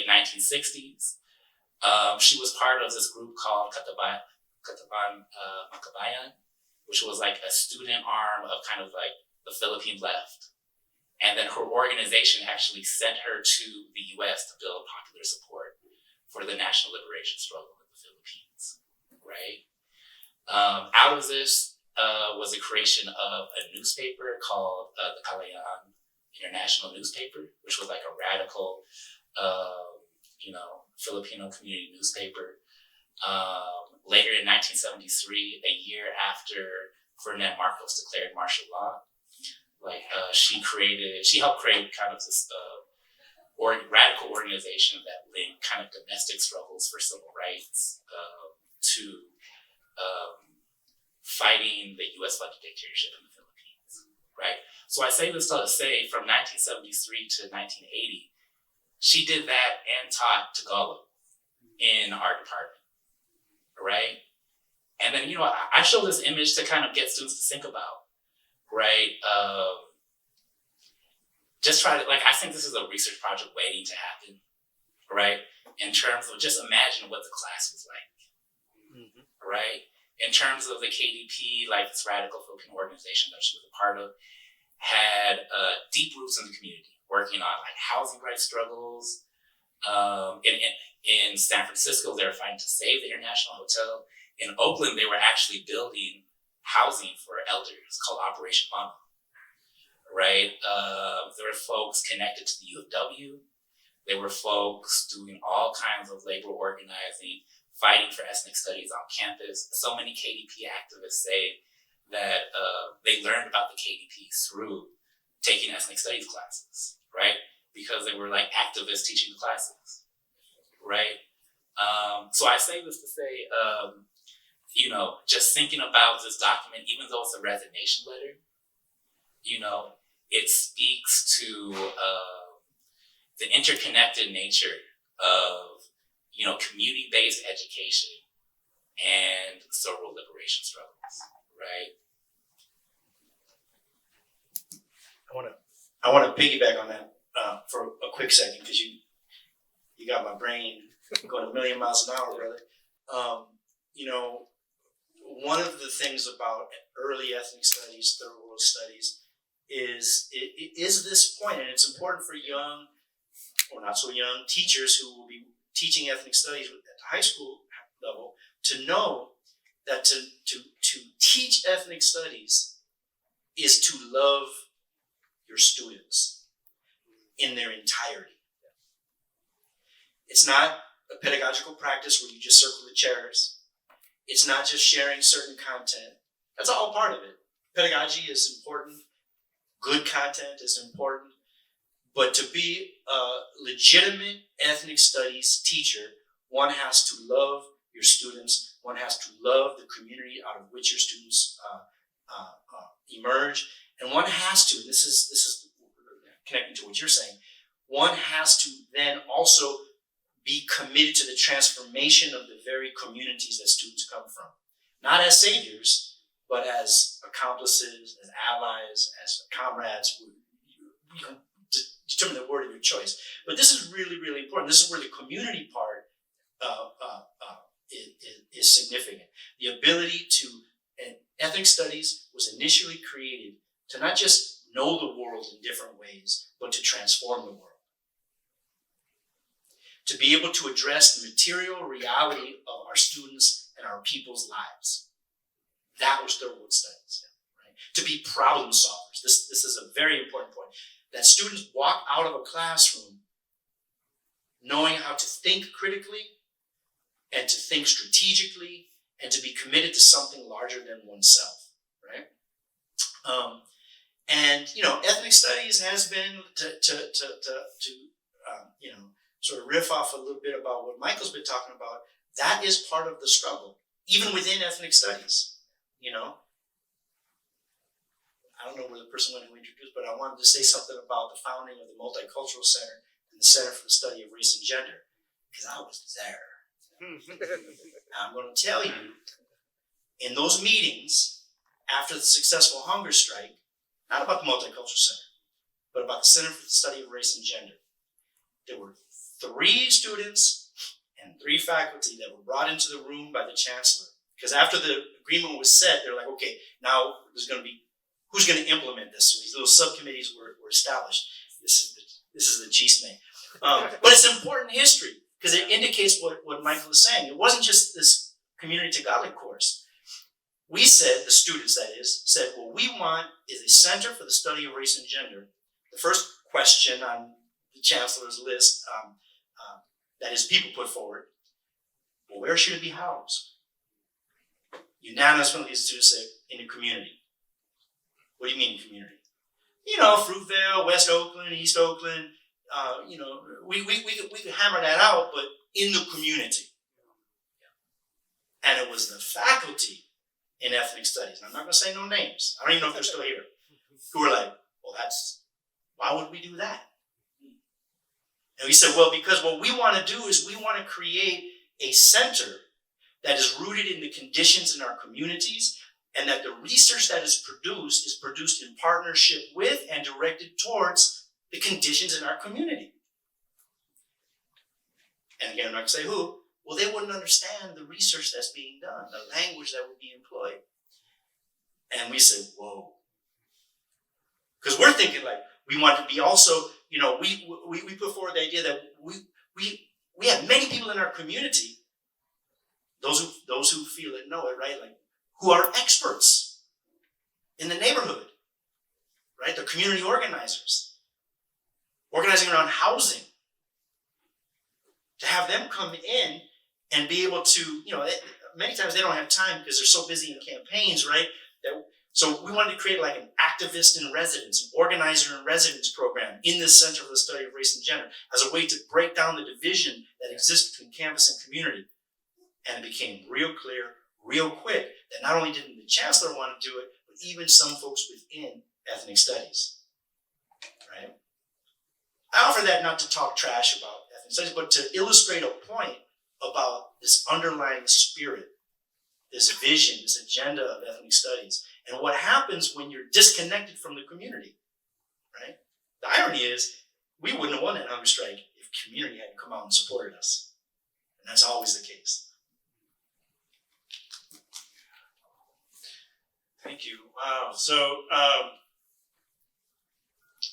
1960s. She was part of this group called Kataban Makabayan, which was like a student arm of kind of like the Philippine left. And then her organization actually sent her to the US to build popular support for the national liberation struggle in the Philippines, right? Out of this was the creation of a newspaper called the Kalayaan International Newspaper, which was like a radical, Filipino community newspaper. Later in 1973, a year after Ferdinand Marcos declared martial law, she helped create kind of this radical organization that linked kind of domestic struggles for civil rights to fighting the US-led dictatorship in the Philippines, right? So I say this to say from 1973 to 1980, she did that and taught Tagalog in our department, right? And then, I show this image to kind of get students to think about, right? Just try to, I think this is a research project waiting to happen, right? In terms of just imagine what the class was like, right? In terms of the KDP, this radical Filipino organization that she was a part of, had deep roots in the community, working on housing rights struggles. In San Francisco, they were fighting to save the International Hotel. In Oakland, they were actually building housing for elders called Operation Mama, right? There were folks connected to the U of W. There were folks doing all kinds of labor organizing, fighting for ethnic studies on campus. So many KDP activists say that they learned about the KDP through taking ethnic studies classes, right? Because they were activists teaching the classes, right? So I say this to say, just thinking about this document, even though it's a resignation letter, it speaks to the interconnected nature of, community-based education and civil liberation struggles, right? I want to piggyback on that for a quick second, because you got my brain going a million miles an hour, brother. One of the things about early ethnic studies, third world studies, is this point, and it's important for young or not so young teachers who will be teaching ethnic studies at the high school level to know that to teach ethnic studies is to love your students in their entirety. It's not a pedagogical practice where you just circle the chairs It's not just sharing certain content. That's all part of it. Pedagogy is important. Good content is important. But to be a legitimate ethnic studies teacher, one has to love your students. One has to love the community out of which your students emerge. And one has to, this is connecting to what you're saying, one has to then also be committed to the transformation of the very communities that students come from. Not as saviors, but as accomplices, as allies, as comrades. You can determine the word of your choice. But this is really, really important. This is where the community part is significant. The ability to, and ethnic studies was initially created to not just know the world in different ways, but to transform the world. To be able to address the material reality of our students and our people's lives. That was third world studies, right? To be problem solvers. This is a very important point. That students walk out of a classroom knowing how to think critically and to think strategically and to be committed to something larger than oneself, right? And ethnic studies has been to sort of riff off a little bit about what Michael's been talking about. That is part of the struggle, even within ethnic studies. I don't know where the person went who introduced, but I wanted to say something about the founding of the Multicultural Center and the Center for the Study of Race and Gender, because I was there. I'm going to tell you, in those meetings after the successful hunger strike, not about the Multicultural Center, but about the Center for the Study of Race and Gender, there were 3 students and 3 faculty that were brought into the room by the chancellor. Because after the agreement was set, they're like, okay, now there's going to be, who's going to implement this? So these little subcommittees were established. This is the chisme. But it's important history because it indicates what Michael is saying. It wasn't just this community Tagalog course. We said, the students that is, said what we want is a Center for the Study of Race and Gender. The first question on the chancellor's list that his people put forward, well, where should it be housed? Unanimous one of these students said, in the community. What do you mean community? Fruitvale, West Oakland, East Oakland, we could hammer that out, but in the community. And it was the faculty in ethnic studies, and I'm not going to say no names, I don't even know if they're still here, who were like, well, why would we do that? And we said, well, because what we want to do is we want to create a center that is rooted in the conditions in our communities, and that the research that is produced in partnership with and directed towards the conditions in our community. And again, I'm not going to say who. Well, they wouldn't understand the research that's being done, the language that would be employed. And we said, whoa. Because we're thinking like, we want to be also, we put forward the idea that we have many people in our community, those who feel it know it, right? Like, who are experts in the neighborhood, right? They're community organizers, organizing around housing. To have them come in and be able to, many times they don't have time because they're so busy in campaigns, right? So we wanted to create like an activist in residence, an organizer in residence program in the Center for the Study of Race and Gender as a way to break down the division that exists between campus and community. And it became real clear, real quick, that not only didn't the chancellor want to do it, but even some folks within ethnic studies, right? I offer that not to talk trash about ethnic studies, but to illustrate a point about this underlying spirit, this vision, this agenda of ethnic studies, and what happens when you're disconnected from the community, right? The irony is, we wouldn't have won that hunger strike if community hadn't come out and supported us. And that's always the case. Thank you. Wow. So I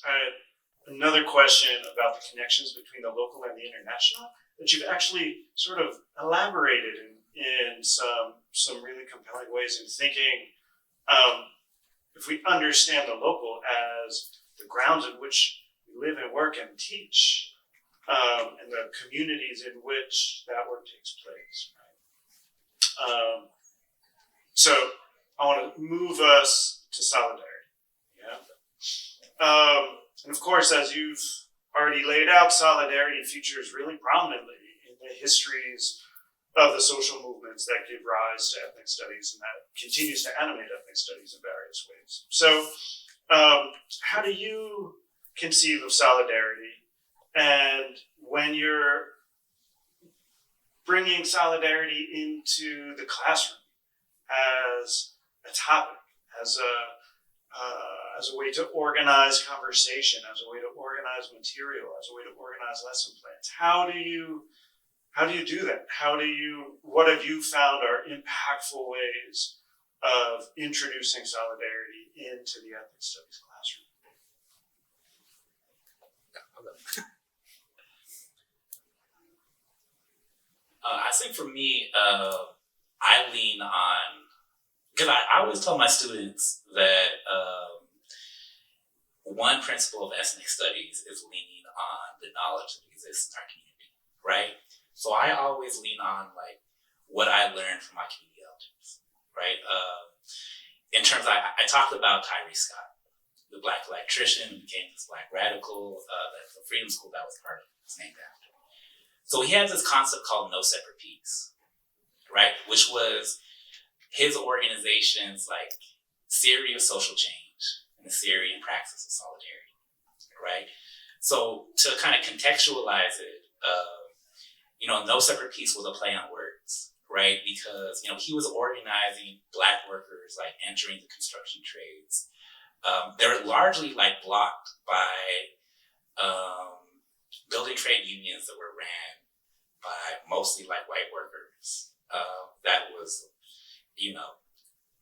had another question about the connections between the local and the international that you've actually sort of elaborated in some really compelling ways in thinking. If we understand the local as the grounds in which we live and work and teach, and the communities in which that work takes place, right? So I want to move us to solidarity. Yeah. And of course, as you've already laid out, solidarity features really prominently in the histories of the social movements that give rise to ethnic studies and that continues to animate ethnic studies in various ways. So how do you conceive of solidarity? And when you're bringing solidarity into the classroom as a topic, as a way to organize conversation, as a way to organize material, as a way to organize lesson plans, how do you do that? What have you found are impactful ways of introducing solidarity into the ethnic studies classroom? I think for me, I lean on, because I always tell my students that one principle of ethnic studies is leaning on the knowledge that exists in our community, right? So I always lean on like what I learned from my community elders, right? In terms, I talked about Tyree Scott, the Black electrician who became this Black radical, the Freedom School that was part of it was named after. So he had this concept called No Separate Peace, right? Which was his organization's like theory of social change and the theory and praxis of solidarity, right? So to kind of contextualize it, No Separate Peace was a play on words, right? Because, he was organizing Black workers like entering the construction trades. They were largely like blocked by building trade unions that were ran by mostly like white workers. That was,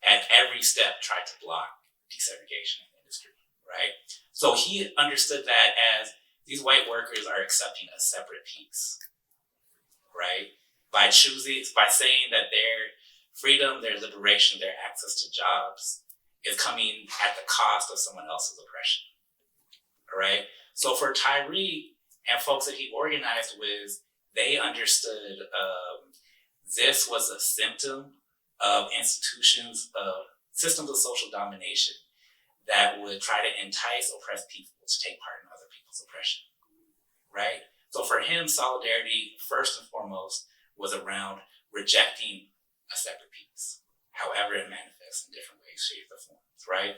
at every step tried to block desegregation in the industry, right? So he understood that as these white workers are accepting a separate peace, right? By saying that their freedom, their liberation, their access to jobs is coming at the cost of someone else's oppression, all right? So for Tyree and folks that he organized with, they understood this was a symptom of institutions, of systems of social domination that would try to entice oppressed people to take part in other people's oppression, right? So for him, solidarity, first and foremost, was around rejecting a separate peace, however it manifests in different ways, shapes, or forms, right?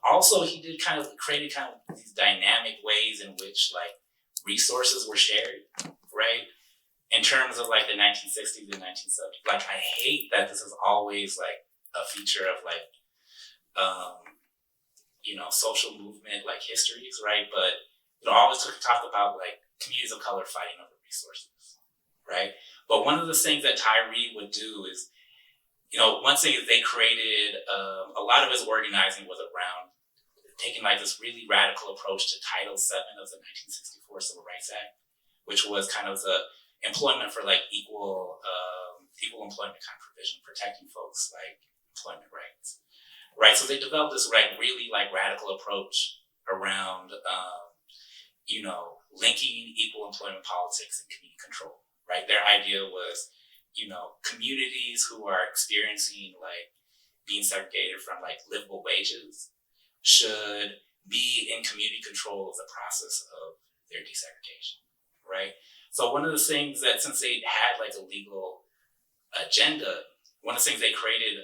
Also, he created these dynamic ways in which like resources were shared, right? In terms of like the 1960s and 1970s, like I hate that this is always like a feature of like, social movement like histories, right? But always talk about like communities of color fighting over resources, right? But one of the things that Tyree would do is, one thing is they created a lot of his organizing was around taking like this really radical approach to Title VII of the 1964 Civil Rights Act, which was kind of the employment for like equal employment kind of provision, protecting folks like employment rights, right? So they developed this really like radical approach around, linking equal employment politics and community control, right? Their idea was, communities who are experiencing like being segregated from like livable wages should be in community control of the process of their desegregation, right? So one of the things that, since they had like a legal agenda, one of the things they created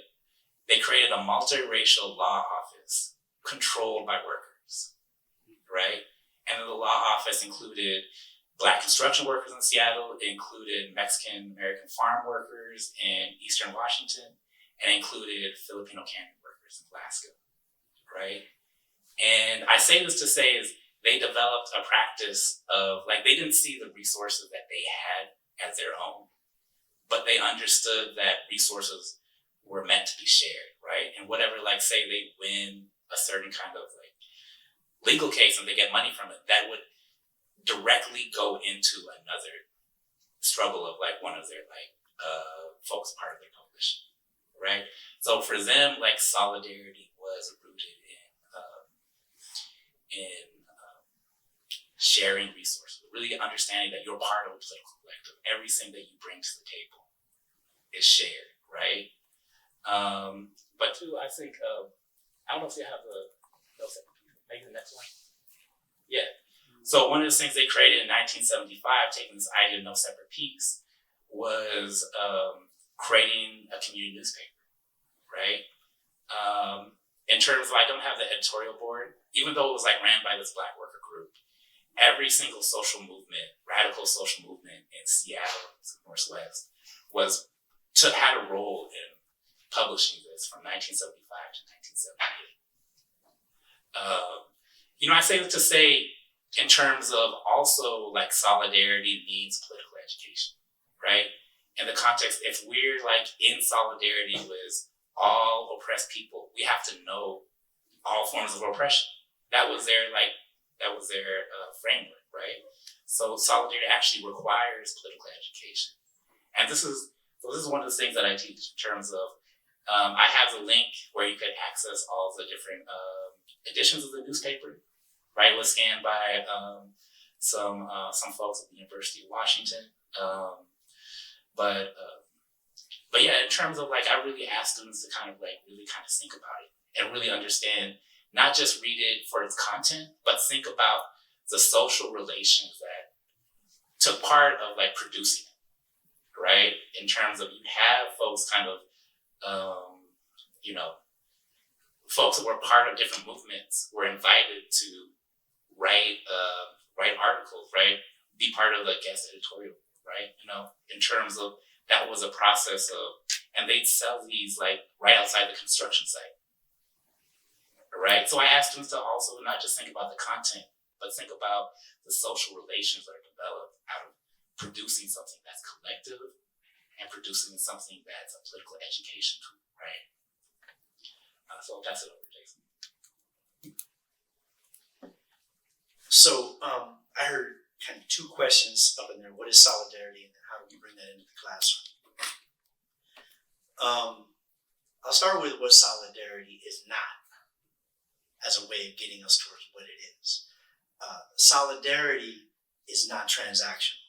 a multiracial law office controlled by workers, right? And the law office included Black construction workers in Seattle, it included Mexican-American farm workers in Eastern Washington, and included Filipino canyon workers in Alaska, right? And I say this to say is they developed a practice of, like, they didn't see the resources that they had as their own, but they understood that resources were meant to be shared, right? And whatever, like, say they win a certain kind of, like, legal case and they get money from it, that would directly go into another struggle of, like, one of their, like, folks part of their coalition, right? So for them, like, solidarity was rooted in sharing resources, really understanding that you're part of a political collective. Everything that you bring to the table is shared, right? But too, I think I don't know if you have maybe the next one. Yeah. So one of the things they created in 1975, taking this idea of no separate peaks, was creating a community newspaper, right? In terms of, I don't have the editorial board, even though it was like ran by this Black worker group. Every single social movement, radical social movement in Seattle, Northwest, had a role in publishing this from 1975 to 1978. I say that to say, in terms of also like solidarity needs political education, right? In the context, if we're like in solidarity with all oppressed people, we have to know all forms of oppression. That was their framework, right? So solidarity actually requires political education, and this is one of the things that I teach in terms of. I have the link where you could access all the different editions of the newspaper. Right, it was scanned by some folks at the University of Washington. But yeah, in terms of like, I really asked students to kind of think about it and really understand, not just read it for its content, but think about the social relations that took part of like producing it, right? In terms of, you have folks kind of, folks that were part of different movements were invited to write articles, right? Be part of the guest editorial, right? In terms of, that was a process of, and they'd sell these like right outside the construction site, right? So I asked them to also not just think about the content, but think about the social relations that are developed out of producing something that's collective and producing something that's a political education tool, right? So that's it over, Jason. So I heard kind of two questions up in there. What is solidarity, and then how do we bring that into the classroom? I'll start with what solidarity is not, as a way of getting us towards what it is. Solidarity is not transactional.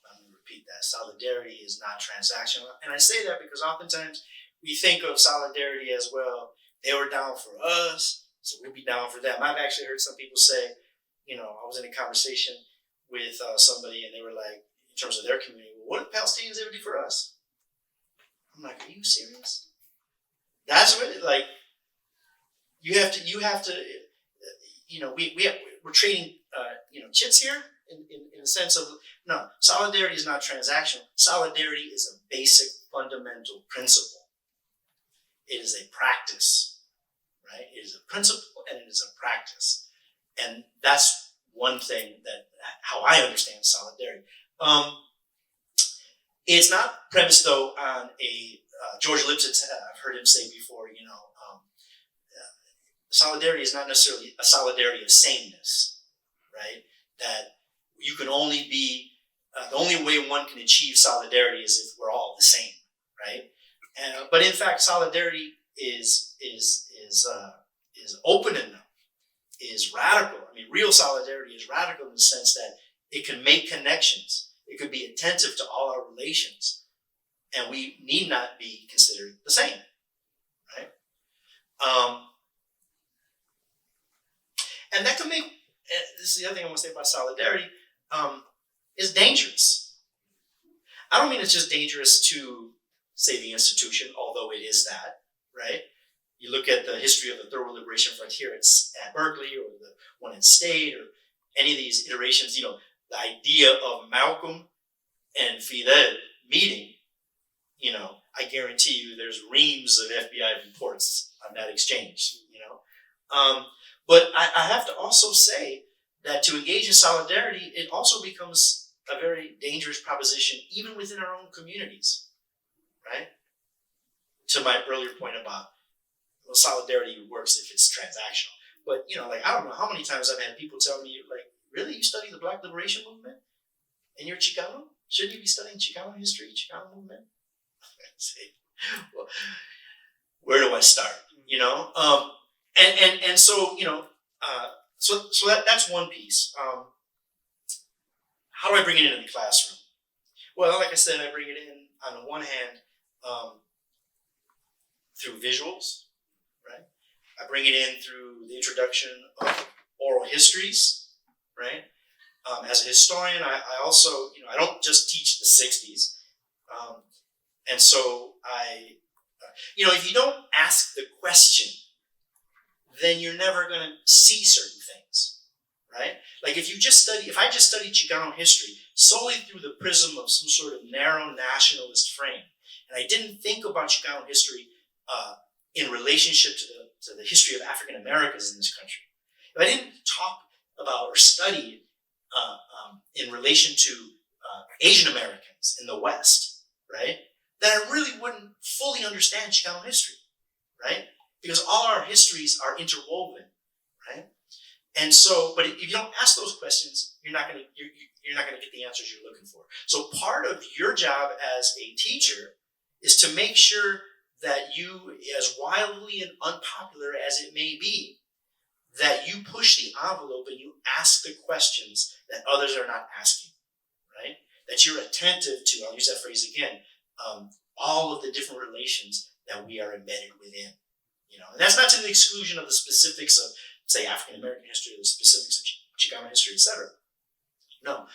I'm going to repeat that. Solidarity is not transactional. And I say that because oftentimes we think of solidarity as, well, they were down for us, so we'll be down for them. I've actually heard some people say, I was in a conversation with somebody, and they were like, in terms of their community, well, what did Palestinians ever do for us? I'm like, are you serious? That's what like, you have to, we're trading, chits here in the sense of, no, solidarity is not transactional. Solidarity is a basic fundamental principle. It is a practice, right? It is a principle and it is a practice. And that's one thing how I understand solidarity. It's not premised though on a, George Lipsitz, I've heard him say before, solidarity is not necessarily a solidarity of sameness, right? That you can only be, the only way one can achieve solidarity is if we're all the same, right? But in fact, solidarity is open enough, is radical. I mean, real solidarity is radical in the sense that it can make connections. It could be attentive to all our relations, and we need not be considered the same, right? And that can make, this is the other thing I want to say about solidarity, is dangerous. I don't mean it's just dangerous to, say, the institution, although it is that, right? You look at the history of the Third World Liberation Front here at Berkeley, or the one in State, or any of these iterations, the idea of Malcolm and Fidel meeting, I guarantee you there's reams of FBI reports on that exchange, But I have to also say that to engage in solidarity, it also becomes a very dangerous proposition, even within our own communities, right? To my earlier point about, well, solidarity works if it's transactional. But, I don't know how many times I've had people tell me, like, really, you study the Black Liberation Movement and you're Chicano? Shouldn't you be studying Chicano history, Chicano movement? Well, where do I start? And so, so that's one piece. How do I bring it into the classroom? Well, like I said, I bring it in on the one hand through visuals, right? I bring it in through the introduction of oral histories, right? As a historian, I also, I don't just teach the 60s. And so if you don't ask the question, then you're never going to see certain things, right? Like if I just study Chicano history solely through the prism of some sort of narrow nationalist frame, and I didn't think about Chicano history in relationship to the history of African Americans in this country, if I didn't talk about or study in relation to Asian Americans in the West, right, then I really wouldn't fully understand Chicano history, right? Because all our histories are interwoven, right? And so, but if you don't ask those questions, you're not gonna get the answers you're looking for. So part of your job as a teacher is to make sure that you, as wildly and unpopular as it may be, that you push the envelope and you ask the questions that others are not asking, right? That you're attentive to, I'll use that phrase again, all of the different relations that we are embedded within. And that's not to the exclusion of the specifics of, say, African American history, or the specifics of Chicano history, etc. No,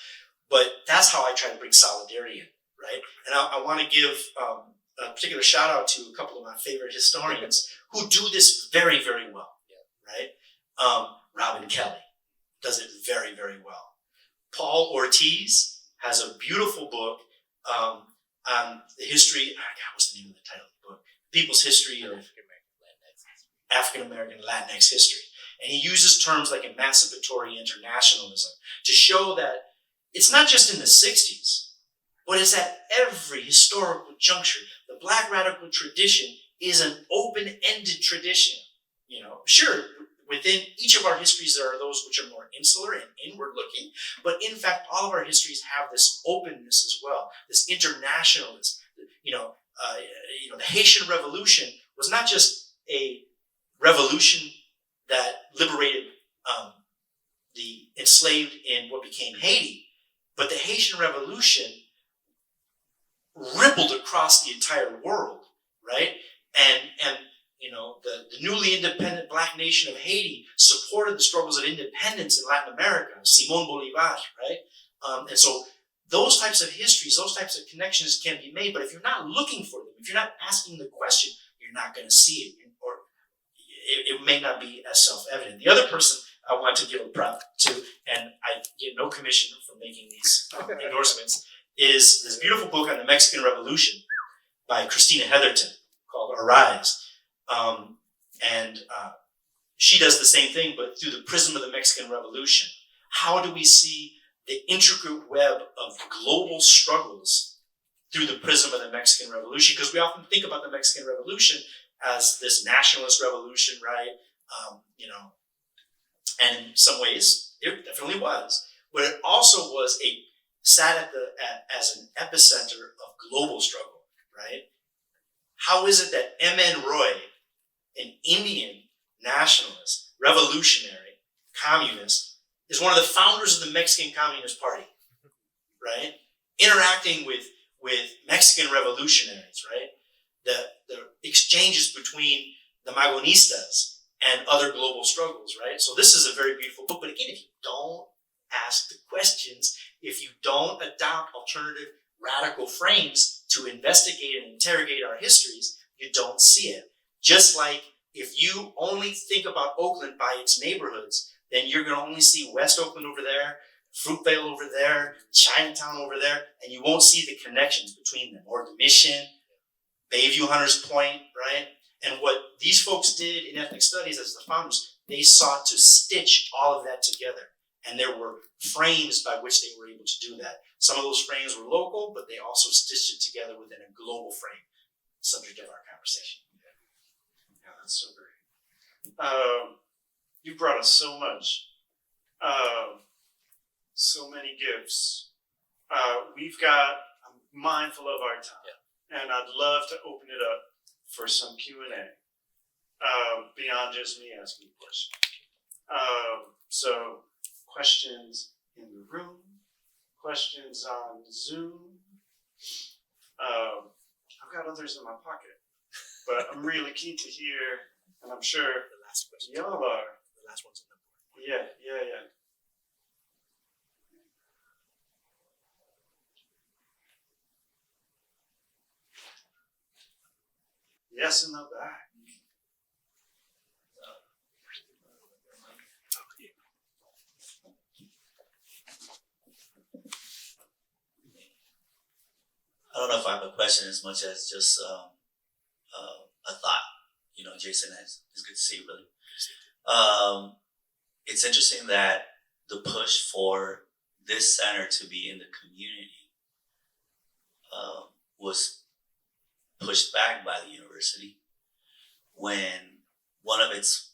but that's how I try to bring solidarity in, right? And I want to give a particular shout out to a couple of my favorite historians who do this very, very well, right? Robin Kelly does it very, very well. Paul Ortiz has a beautiful book on the history. What's the name of the title of the book? People's History of African American Latinx History. And he uses terms like emancipatory internationalism to show that it's not just in the 60s, but it's at every historical juncture. The Black radical tradition is an open-ended tradition. Sure, within each of our histories there are those which are more insular and inward-looking, but in fact, all of our histories have this openness as well, this internationalism. The Haitian Revolution was not just a revolution that liberated the enslaved in what became Haiti, but the Haitian Revolution rippled across the entire world, right? And the newly independent Black nation of Haiti supported the struggles of independence in Latin America, Simón Bolívar, right? And so those types of histories, those types of connections can be made, but if you're not looking for them, if you're not asking the question, you're not going to see it, or it may not be as self-evident. The other person I want to give a prop to, and I get no commission for making these endorsements, is this beautiful book on the Mexican Revolution by Christina Heatherton called Arise. She does the same thing, but through the prism of the Mexican Revolution. How do we see the intricate web of global struggles through the prism of the Mexican Revolution? Because we often think about the Mexican Revolution as this nationalist revolution, right? And in some ways, it definitely was. But it also sat as an epicenter of global struggle, right? How is it that M.N. Roy, an Indian nationalist, revolutionary, communist, is one of the founders of the Mexican Communist Party, right? Interacting with Mexican revolutionaries, right? The exchanges between the Magonistas and other global struggles, right? So this is a very beautiful book. But again, if you don't ask the questions, if you don't adopt alternative radical frames to investigate and interrogate our histories, you don't see it. Just like if you only think about Oakland by its neighborhoods, then you're going to only see West Oakland over there, Fruitvale over there, Chinatown over there, and you won't see the connections between them, or the Mission, Bayview Hunters Point, right? And what these folks did in ethnic studies as the founders, they sought to stitch all of that together. And there were frames by which they were able to do that. Some of those frames were local, but they also stitched it together within a global frame, subject of our conversation. Yeah, that's so great. You brought us so much. So many gifts. I'm mindful of our time, and I'd love to open it up for some Q&A beyond just me asking questions. So questions in the room, questions on Zoom. I've got others in my pocket, but I'm really keen to hear, and I'm sure The last question. y'all are. The last one's on the board. Yeah. Yes, in the back. I don't know if I have a question as much as just a thought. Jason, it's good to see you, brother. It's interesting that the push for this center to be in the community was pushed back by the university when one of its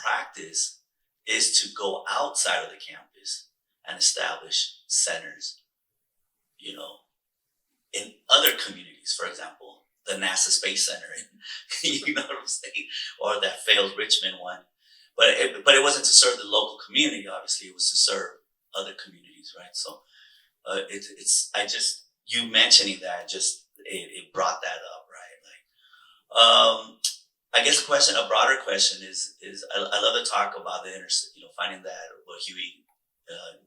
practice is to go outside of the campus and establish centers, in other communities. For example, the NASA Space Center, you know what I'm saying, or that failed Richmond one. But it wasn't to serve the local community. Obviously, it was to serve other communities, right? So you mentioning that it brought that up, right? Like, I guess a broader question is I love to talk about finding that what Huey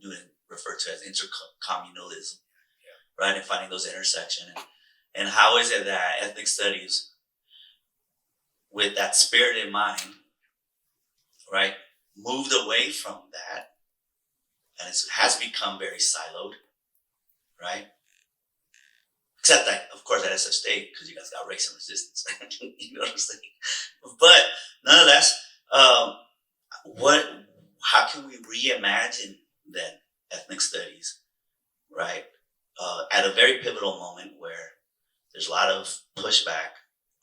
Newton referred to as intercommunalism, right? And finding those intersections. And how is it that ethnic studies, with that spirit in mind, right, moved away from that, and it has become very siloed, right? Except that, of course, at SF State, because you guys got race and resistance, you know what I'm saying? But nonetheless, how can we reimagine then ethnic studies, right? At a very pivotal moment where there's a lot of pushback,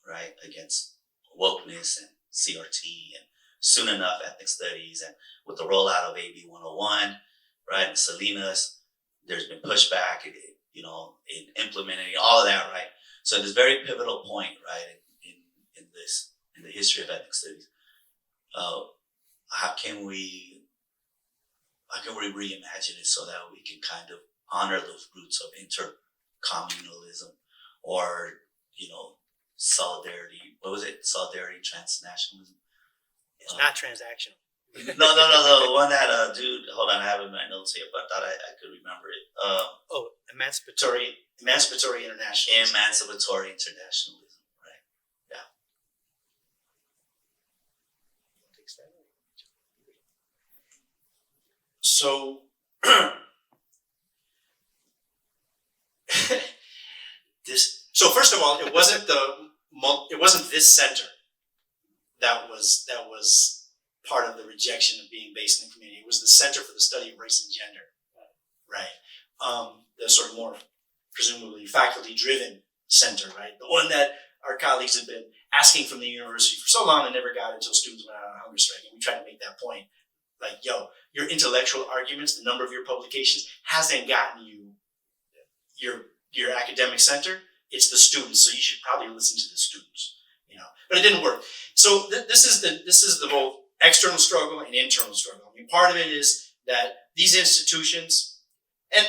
right, against wokeness and CRT, and soon enough ethnic studies, and with the rollout of AB 101, right, and Salinas, there's been pushback, in implementing all of that, right? So this very pivotal point, right, in the history of ethnic studies, how can we reimagine it so that we can kind of honor those roots of intercommunalism, or solidarity? What was it? Solidarity, transnationalism. It's not transactional. No. The one that dude. Hold on, I have it in my notes here, but I thought I could remember it. Emancipatory internationalism. Emancipatory internationalism, right? Yeah. So So first of all, it wasn't this center that was part of the rejection of being based in the community. It was the Center for the Study of Race and Gender, right? The sort of more presumably faculty-driven center, right? The one that our colleagues have been asking from the university for so long and never got until students went out on a hunger strike. And we tried to make that point. Like, your intellectual arguments, the number of your publications hasn't gotten you your academic center. It's the students. So you should probably listen to the students, But it didn't work. So this is the both external struggle and internal struggle. I mean, part of it is that these institutions, and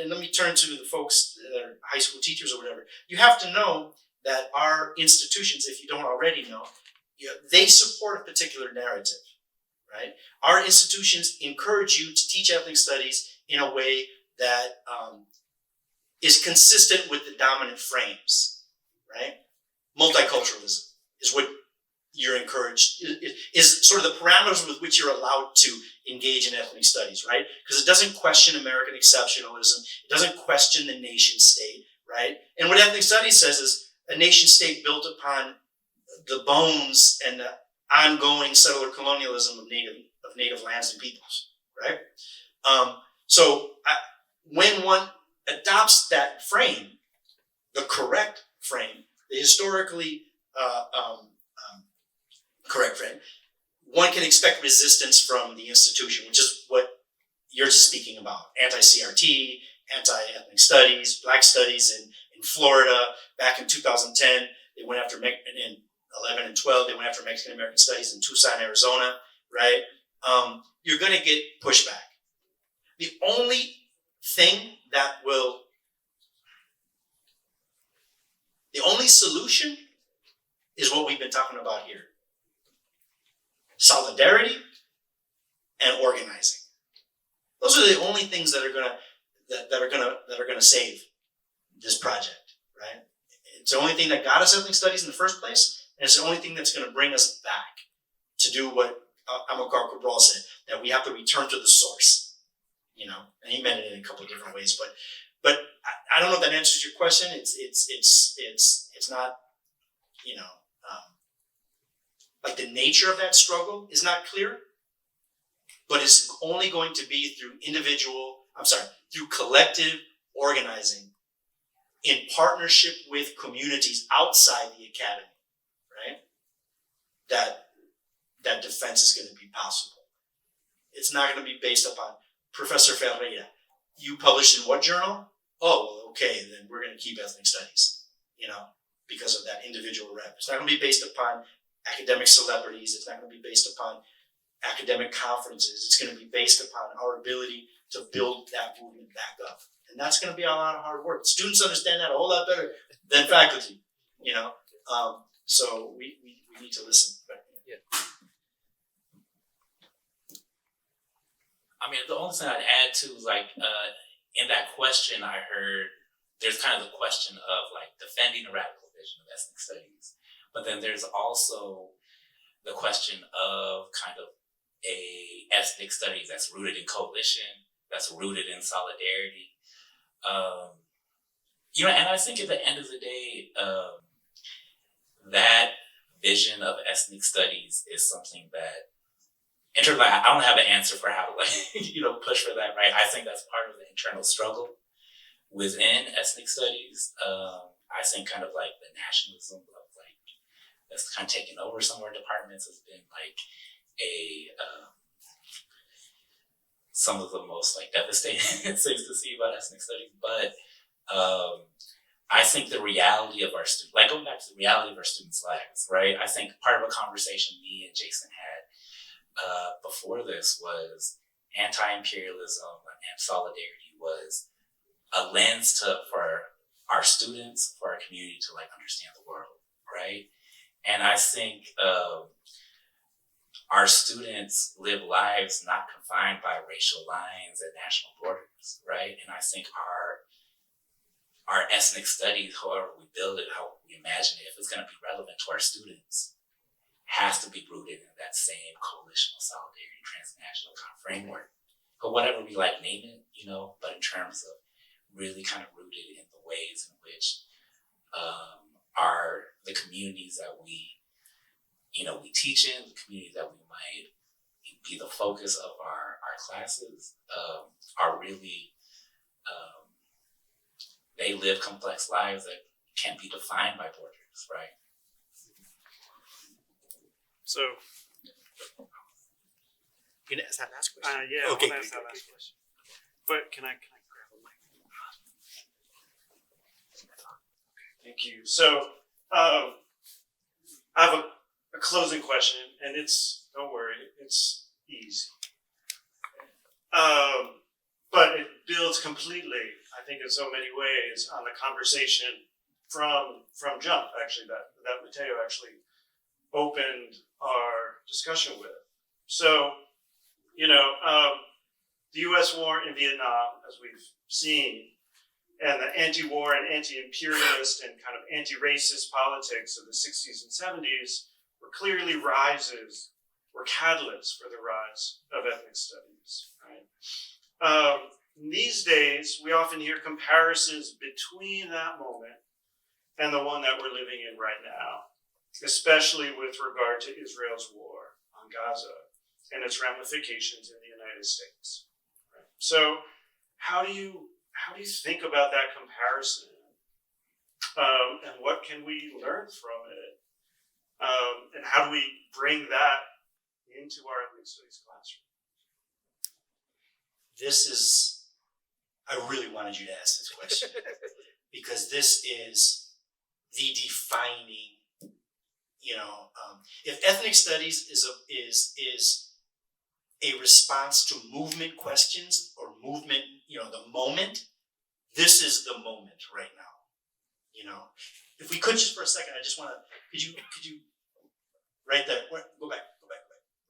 let me turn to the folks that are high school teachers or whatever. You have to know that our institutions, if you don't already know, they support a particular narrative, right? Our institutions encourage you to teach ethnic studies in a way that is consistent with the dominant frames, right? Multiculturalism is what you're encouraged, is sort of the parameters with which you're allowed to engage in ethnic studies, right? Because it doesn't question American exceptionalism. It doesn't question the nation state, right? And what ethnic studies says is a nation state built upon the bones and the ongoing settler colonialism of native lands and peoples, right? When one adopts that frame, the correct frame, the historically correct frame, one can expect resistance from the institution, which is what you're speaking about. Anti-CRT, anti-ethnic studies, black studies in Florida. Back in 2010, they went after, in 11 and 12, they went after Mexican-American studies in Tucson, Arizona, right? You're going to get pushback. The only solution is what we've been talking about here. Solidarity and organizing. Those are the only things that are gonna save this project, right? It's the only thing that got us ethnic studies in the first place, and it's the only thing that's gonna bring us back to do what Amilcar Cabral said, that we have to return to the source, you know. And he meant it in a couple of different ways, but I don't know if that answers your question. It's not, you know, like the nature of that struggle is not clear, but it's only going to be through through collective organizing in partnership with communities outside the academy, right? That defense is going to be possible. It's not going to be based upon Professor Ferreira. You published in what journal? Oh, well, okay, then we're going to keep ethnic studies, you know, because of that individual rep. It's not going to be based upon academic celebrities. It's not going to be based upon academic conferences. It's going to be based upon our ability to build that movement back up. And that's going to be a lot of hard work. Students understand that a whole lot better than faculty, you know. So we need to listen. But, yeah. I mean, the only thing I'd add to is like, in that question I heard, there's kind of the question of like defending a radical vision of ethnic studies. But then there's also the question of kind of a ethnic studies that's rooted in coalition, that's rooted in solidarity. You know, and I think at the end of the day, that vision of ethnic studies is something that, in terms of, I don't have an answer for how to like, you know, push for that, right? I think that's part of the internal struggle within ethnic studies. I think kind of like the nationalism of like, that's kind of taken over some of our departments has been like some of the most like devastating things to see about ethnic studies. But I think the reality of our students, like going back to the reality of our students' lives, right? I think part of a conversation me and Jason had before this was anti-imperialism and solidarity was a lens for our students, for our community to like understand the world, right? And I think our students live lives not confined by racial lines and national borders, right? And I think our ethnic studies, however we build it, how we imagine it, if it's going to be relevant to our students, has to be rooted in that same coalitional solidarity, transnational kind of framework. But whatever we like name it, you know, but in terms of really kind of rooted in the ways in which the communities that we teach in, the communities that we might be the focus of our classes, are really, they live complex lives that can't be defined by borders, right? So, you can ask that last question. Yeah, Okay, I want to ask that good. last question. But can I grab a mic? Thank you. So, I have a closing question, and don't worry, it's easy. But it builds completely, I think, in so many ways on the conversation from jump, actually, that Mateo actually opened our discussion with. So, the U.S. war in Vietnam, as we've seen, and the anti-war and anti-imperialist and kind of anti-racist politics of the 60s and 70s were clearly were catalysts for the rise of ethnic studies, right? These days, we often hear comparisons between that moment and the one that we're living in right now, especially with regard to Israel's war on Gaza and its ramifications in the United States. Right? So, how do you think about that comparison, and what can we learn from it, and how do we bring that into our ethnic studies classroom? I really wanted you to ask this question because this is the defining, if ethnic studies is a response to movement questions or movement, the moment, this is the moment right now, if we could just for a second, I just want to, could you, right there, go back,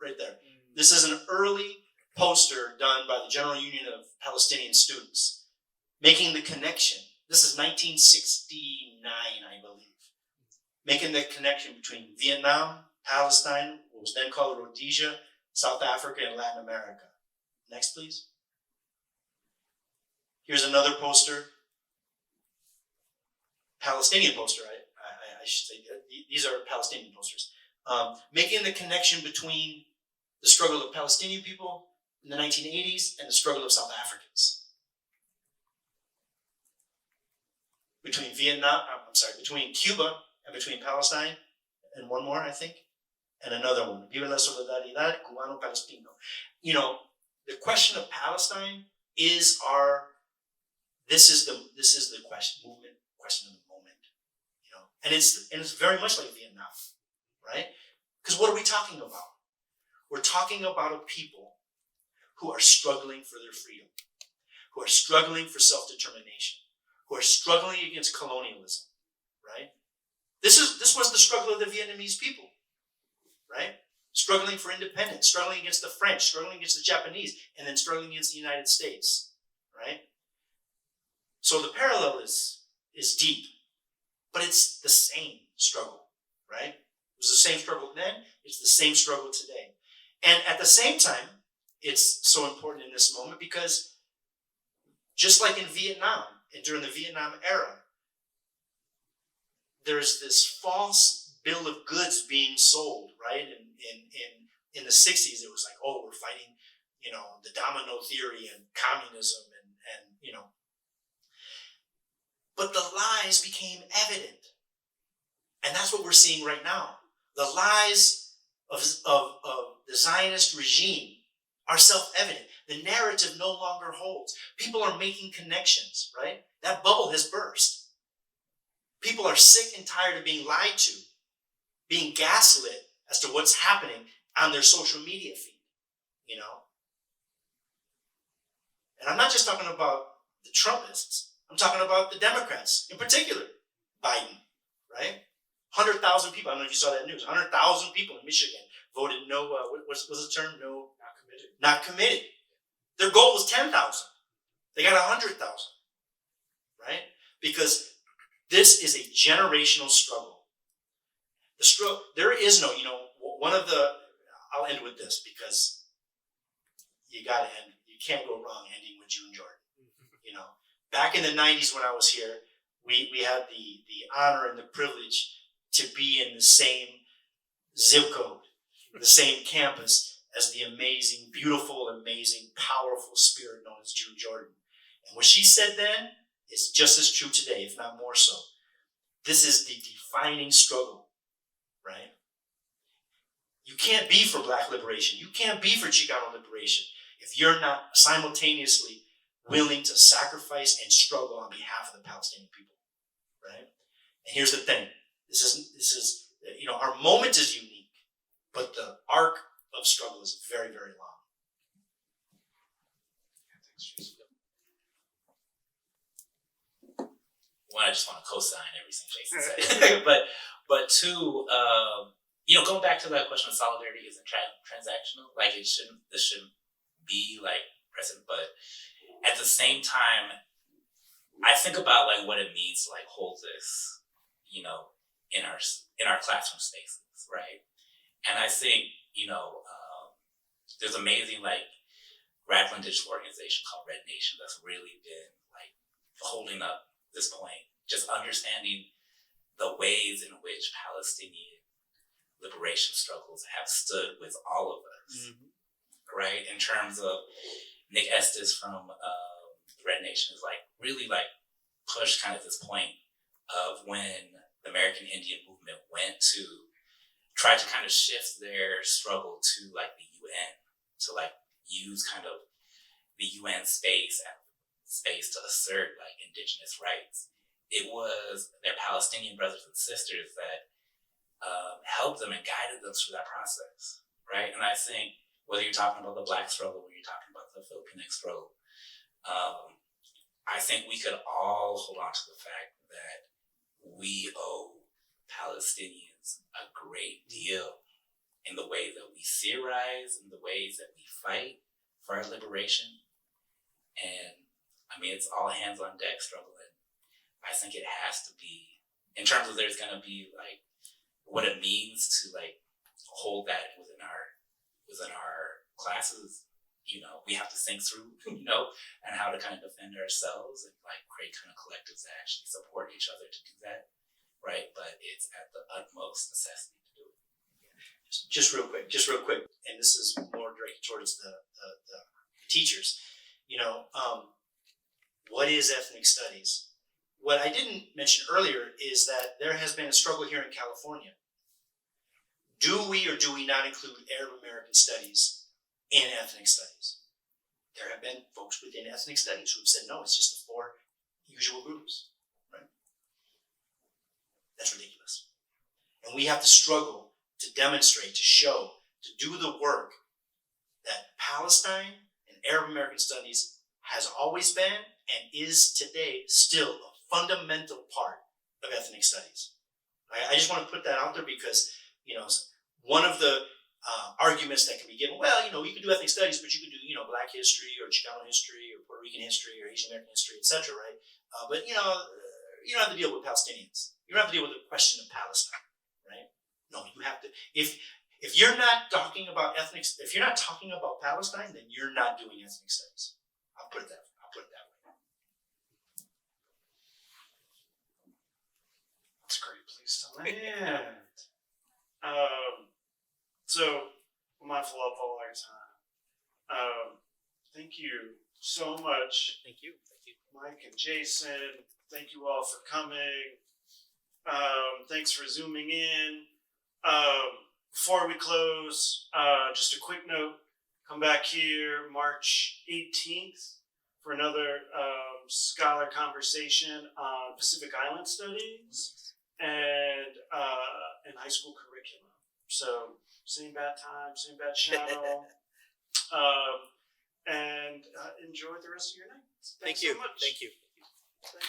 right there. This is an early poster done by the General Union of Palestinian Students, making the connection. This is 1969, I believe. Making the connection between Vietnam, Palestine, what was then called Rhodesia, South Africa, and Latin America. Next, please. Here's another poster. Palestinian poster, I should say. These are Palestinian posters. Making the connection between the struggle of Palestinian people in the 1980s and the struggle of South Africans. Between Cuba and between Palestine, and one more, I think, and another one. Viva la solidaridad cubano-palestino. You know, the question of Palestine is this is the question of the moment. You know, and it's very much like Vietnam, right? Because what are we talking about? We're talking about a people who are struggling for their freedom, who are struggling for self-determination, who are struggling against colonialism, right? This was the struggle of the Vietnamese people, right? Struggling for independence, struggling against the French, struggling against the Japanese, and then struggling against the United States, right? So the parallel is deep, but it's the same struggle, right? It was the same struggle then, it's the same struggle today. And at the same time, it's so important in this moment because just like in Vietnam and during the Vietnam era, there's this false bill of goods being sold, right? In the 60s, it was like, oh, we're fighting, you know, the domino theory and communism and you know. But the lies became evident. And that's what we're seeing right now. The lies of the Zionist regime are self-evident. The narrative no longer holds. People are making connections, right? That bubble has burst. People are sick and tired of being lied to, being gaslit as to what's happening on their social media feed, you know? And I'm not just talking about the Trumpists. I'm talking about the Democrats, in particular, Biden, right? 100,000 people, I don't know if you saw that news, 100,000 people in Michigan voted no, what's the term? No, not committed. Their goal was 10,000. They got 100,000, right? Because this is a generational struggle. There is no, you know, I'll end with this because you can't go wrong ending with June Jordan. You know, back in the 90s when I was here, we had the honor and the privilege to be in the same zip code, the same campus as the amazing, beautiful, amazing, powerful spirit known as June Jordan. And what she said then is just as true today, if not more so. This is the defining struggle, right? You can't be for Black liberation. You can't be for Chicano liberation if you're not simultaneously willing to sacrifice and struggle on behalf of the Palestinian people, right? And here's the thing. This is you know, our moment is unique, but the arc of struggle is very, very long. One, I just want to co-sign everything Jason said, but two, you know, going back to that question of solidarity isn't transactional. Like this shouldn't be like present, but at the same time, I think about like what it means to like hold this, you know, in our classroom spaces, right? And I think, you know, there's amazing like radical digital organization called Red Nation that's really been like holding up this point, just understanding the ways in which Palestinian liberation struggles have stood with all of us, right? In terms of Nick Estes from Red Nation is like really like pushed kind of this point of when the American Indian movement went to try to kind of shift their struggle to like the UN, to like use kind of the UN space to assert like indigenous rights. It was their Palestinian brothers and sisters that helped them and guided them through that process, right? And I think whether you're talking about the Black struggle or you're talking about the Filipino struggle, I think we could all hold on to the fact that we owe Palestinians a great deal in the way that we theorize, in the ways that we fight for our liberation. And I mean, it's all hands on deck struggle. And I think it has to be, in terms of there's going to be like what it means to like hold that within our classes. You know, we have to think through, you know, and how to kind of defend ourselves and like create kind of collectives that actually support each other to do that, right? But it's at the utmost necessity to do it. Just real quick, and this is more directed towards the teachers. You know, what is ethnic studies? What I didn't mention earlier is that there has been a struggle here in California. Do we or do we not include Arab American studies in ethnic studies? There have been folks within ethnic studies who have said, no, it's just the 4 usual groups, right? That's ridiculous. And we have to struggle to demonstrate, to show, to do the work that Palestine and Arab American studies has always been and is today still a fundamental part of ethnic studies. I just want to put that out there because, you know, one of the arguments that can be given, well, you know, you can do ethnic studies, but you can do, you know, Black history or Chicano history or Puerto Rican history or Asian American history, etc., right? But, you know, you don't have to deal with Palestinians. You don't have to deal with the question of Palestine, right? No, you have to. If you're not talking about if you're not talking about Palestine, then you're not doing ethnic studies. I'll put it that way. That's a great place to land. So, I'm mindful of all our time. Thank you so much, Thank you. Mike and Jason. Thank you all for coming. Thanks for zooming in. Before we close, just a quick note. Come back here March 18th for another scholar conversation on Pacific Island studies and high school curriculum. So, same bad time, same bad channel. And enjoy the rest of your night. Thanks so much. Thank you. Thanks.